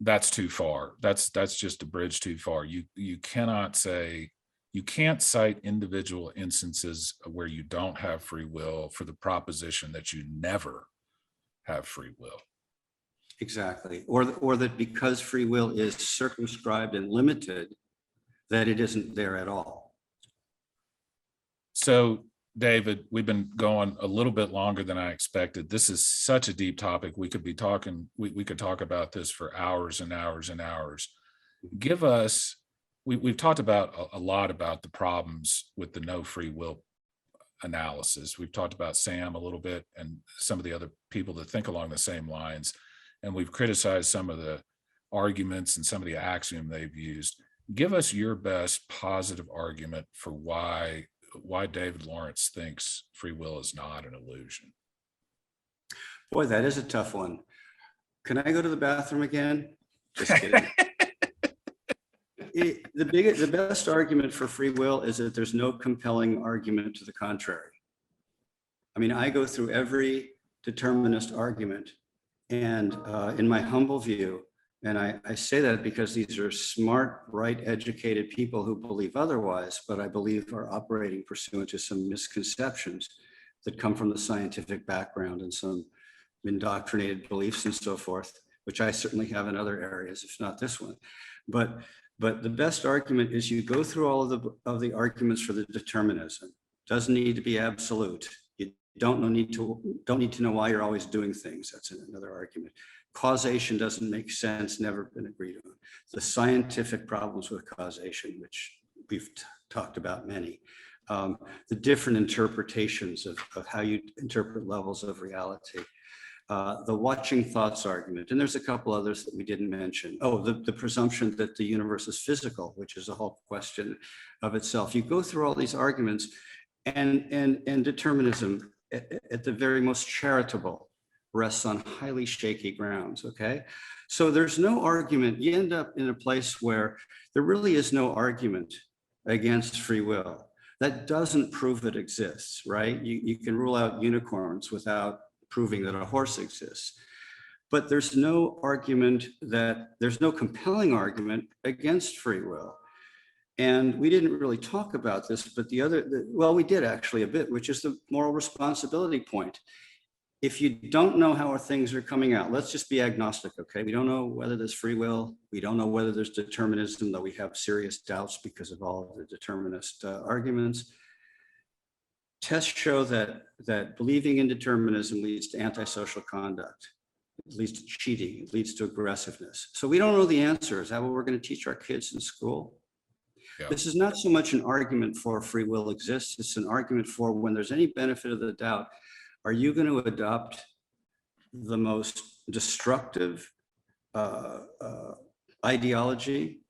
that's too far. That's just a bridge too far. You cannot say, you can't cite individual instances where you don't have free will for the proposition that you never have free will. Exactly. Or that because free will is circumscribed and limited, that it isn't there at all. So, David, we've been going a little bit longer than I expected. This is such a deep topic. We could be talking, we could talk about this for hours and hours and hours. Give us, we've talked about a lot about the problems with the no free will analysis. We've talked about Sam a little bit and some of the other people that think along the same lines. And we've criticized some of the arguments and some of the axiom they've used. Give us your best positive argument for why David Lawrence thinks free will is not an illusion. Boy, that is a tough one. Can I go to the bathroom again? Just kidding. The best argument for free will is that there's no compelling argument to the contrary. I mean, I go through every determinist argument, and in my humble view, and I say that because these are smart, right, educated people who believe otherwise, but I believe are operating pursuant to some misconceptions that come from the scientific background and some indoctrinated beliefs and so forth, which I certainly have in other areas, if not this one. But the best argument is you go through all of the arguments for the determinism. Doesn't need to be absolute. You don't need to know why you're always doing things. That's another argument. Causation doesn't make sense, never been agreed on. The scientific problems with causation, which we've talked about many. The different interpretations of how you interpret levels of reality. The watching thoughts argument, and there's a couple others that we didn't mention. Oh, the presumption that the universe is physical, which is a whole question of itself. You go through all these arguments, and determinism, at the very most charitable, rests on highly shaky grounds, okay? So there's no argument. You end up in a place where there really is no argument against free will. That doesn't prove it exists, right? You can rule out unicorns without proving that a horse exists. But there's no compelling argument against free will. And we didn't really talk about this, but well, we did actually a bit, which is the moral responsibility point. If you don't know how things are coming out, let's just be agnostic, okay? We don't know whether there's free will. We don't know whether there's determinism, though we have serious doubts because of all of the determinist arguments. Tests show that believing in determinism leads to antisocial conduct. It leads to cheating. It leads to aggressiveness. So we don't know the answer. Is that what we're going to teach our kids in school? Yeah. This is not so much an argument for free will exists. It's an argument for when there's any benefit of the doubt, are you going to adopt the most destructive ideology,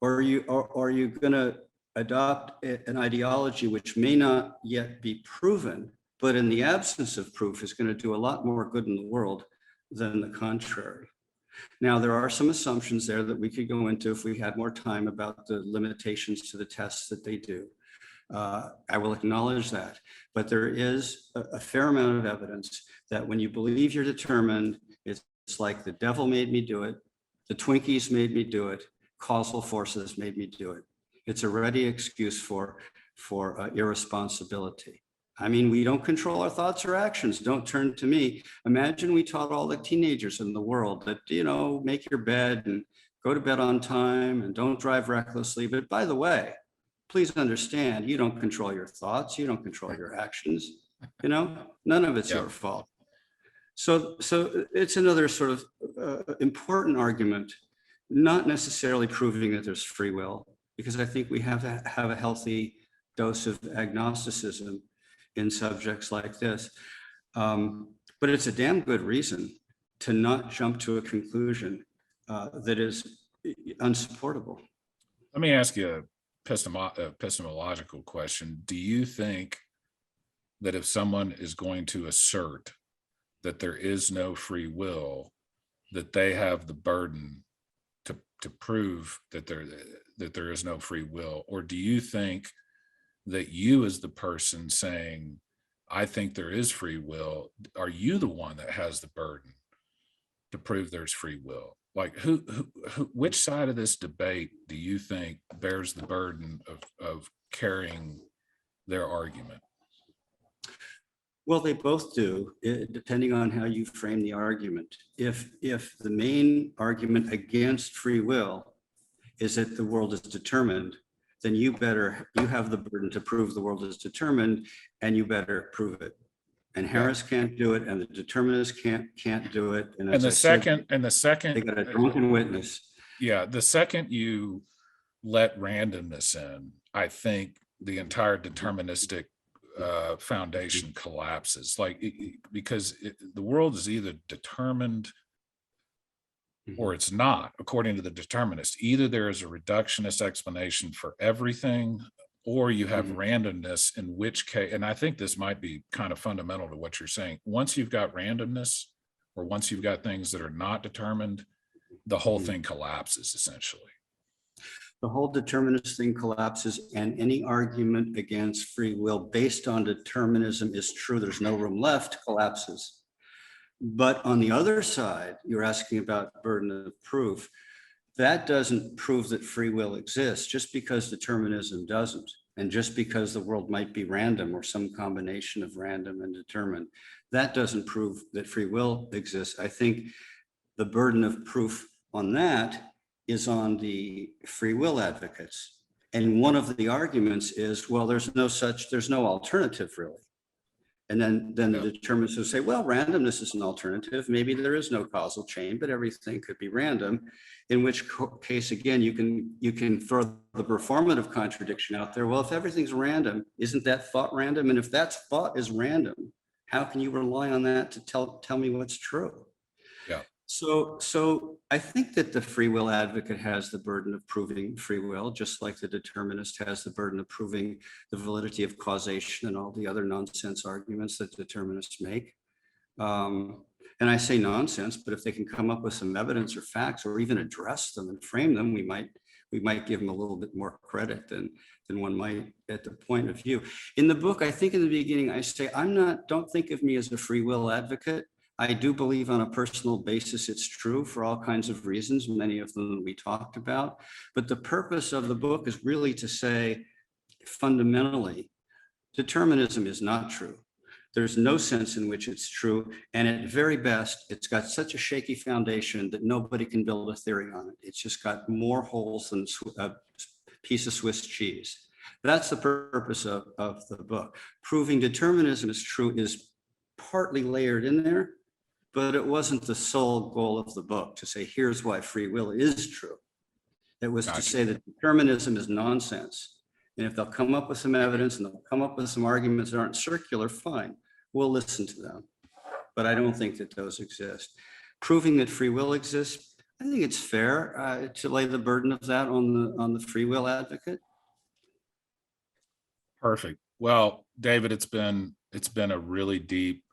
or are you going to adopt an ideology which may not yet be proven, but in the absence of proof is going to do a lot more good in the world than the contrary. Now, there are some assumptions there that we could go into if we had more time about the limitations to the tests that they do. I will acknowledge that, but there is a fair amount of evidence that when you believe you're determined, it's like the devil made me do it, the Twinkies made me do it, causal forces made me do it. It's a ready excuse for irresponsibility. I mean, we don't control our thoughts or actions. Don't turn to me. Imagine we taught all the teenagers in the world that, make your bed and go to bed on time and don't drive recklessly. But by the way, please understand, you don't control your thoughts. You don't control your actions. None of it's your fault. So it's another sort of important argument, not necessarily proving that there's free will, because I think we have to have a healthy dose of agnosticism in subjects like this. But it's a damn good reason to not jump to a conclusion that is unsupportable. Let me ask you a epistemological question. Do you think that if someone is going to assert that there is no free will, that they have the burden to prove that there is no free will? Or do you think that you, as the person saying, I think there is free will, are you the one that has the burden to prove there's free will? Like which side of this debate do you think bears the burden of carrying their argument? Well, they both do, depending on how you frame the argument. If the main argument against free will is that the world is determined, then you have the burden to prove the world is determined, and you better prove it. And Harris can't do it, and the determinists can't do it. And the second, they got a drunken witness. Yeah, the second you let randomness in, I think the entire deterministic foundation collapses. Because the world is either determined or it's not, according to the determinists. Either there is a reductionist explanation for everything, or you have randomness, in which case, and I think this might be kind of fundamental to what you're saying. Once you've got randomness, or once you've got things that are not determined, the whole thing collapses, essentially. The whole determinist thing collapses, and any argument against free will based on determinism is true. There's no room left, collapses. But on the other side, you're asking about burden of proof. That doesn't prove that free will exists, just because determinism doesn't, and just because the world might be random or some combination of random and determined. That doesn't prove that free will exists. I think the burden of proof on that is on the free will advocates. And one of the arguments is, well, there's no alternative really. And then the determinists will say, well, randomness is an alternative. Maybe there is no causal chain, but everything could be random. In which case, again, you can throw the performative contradiction out there. Well, if everything's random, isn't that thought random? And if that thought is random, how can you rely on that to tell me what's true? Yeah. So I think that the free will advocate has the burden of proving free will, just like the determinist has the burden of proving the validity of causation and all the other nonsense arguments that determinists make. And I say nonsense, but if they can come up with some evidence or facts, or even address them and frame them, we might give them a little bit more credit than one might at the point of view. In the book, I think in the beginning, I say, don't think of me as a free will advocate. I do believe on a personal basis it's true for all kinds of reasons, many of them we talked about. But the purpose of the book is really to say, fundamentally, determinism is not true. There's no sense in which it's true. And at very best, it's got such a shaky foundation that nobody can build a theory on it. It's just got more holes than a piece of Swiss cheese. That's the purpose of the book. Proving determinism is true is partly layered in there, but it wasn't the sole goal of the book to say, here's why free will is true. It was to say that determinism is nonsense. And if they'll come up with some evidence and they'll come up with some arguments that aren't circular, fine, we'll listen to them. But I don't think that those exist. Proving that free will exists, I think it's fair to lay the burden of that on the free will advocate. Perfect. Well, David, it's been a really deep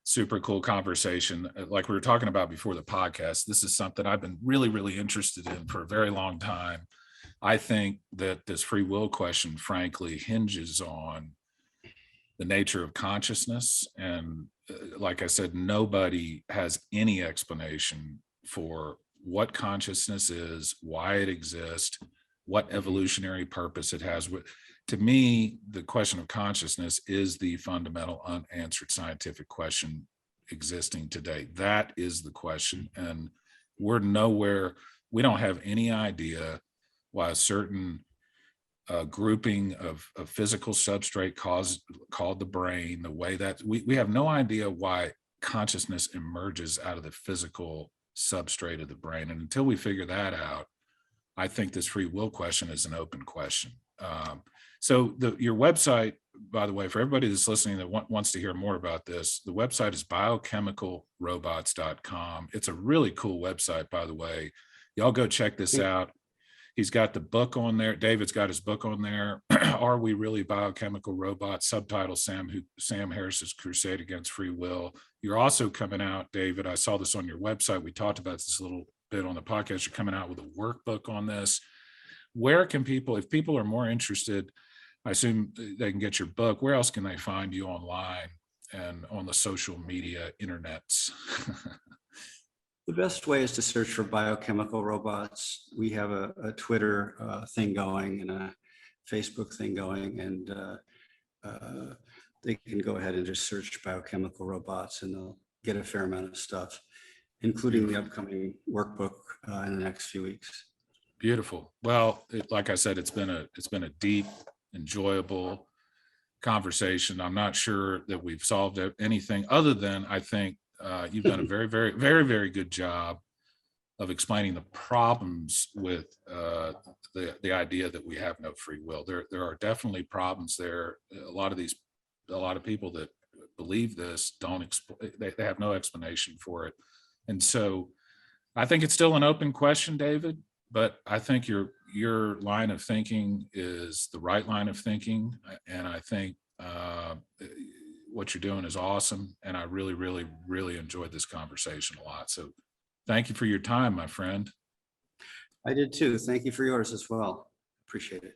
super cool conversation. Like we were talking about before the podcast, this is something I've been really, really interested in for a very long time. I think that this free will question, frankly, hinges on the nature of consciousness. And like I said, nobody has any explanation for what consciousness is, why it exists, what evolutionary purpose it has. To me, the question of consciousness is the fundamental unanswered scientific question existing today. That is the question. And we're nowhere, we don't have any idea why a certain grouping of physical substrate called the brain, the way that we have no idea why consciousness emerges out of the physical substrate of the brain. And until we figure that out, I think this free will question is an open question. So your website, by the way, for everybody that's listening that wants to hear more about this, the website is biochemicalrobots.com. It's a really cool website, by the way. Y'all go check this out. He's got the book on there. David's got his book on there. Are We Really Biochemical Robots? Subtitle Sam Harris's Crusade Against Free Will. You're also coming out, David. I saw this on your website. We talked about this a little bit on the podcast. You're coming out with a workbook on this. Where can people, if people are more interested, I assume they can get your book. Where else can they find you online and on the social media internets? The best way is to search for biochemical robots. We have a Twitter thing going and a Facebook thing going, and they can go ahead and just search biochemical robots and they'll get a fair amount of stuff, including the upcoming workbook in the next few weeks. Beautiful. Well, like I said, it's been a deep, enjoyable conversation. I'm not sure that we've solved anything other than I think you've done a very, very, very, very good job of explaining the problems with the idea that we have no free will. There are definitely problems there. A lot of people that believe this they have no explanation for it. And so I think it's still an open question, David, but I think your line of thinking is the right line of thinking. And I think what you're doing is awesome. And I really, really, really enjoyed this conversation a lot. So thank you for your time, my friend. I did too. Thank you for yours as well. Appreciate it.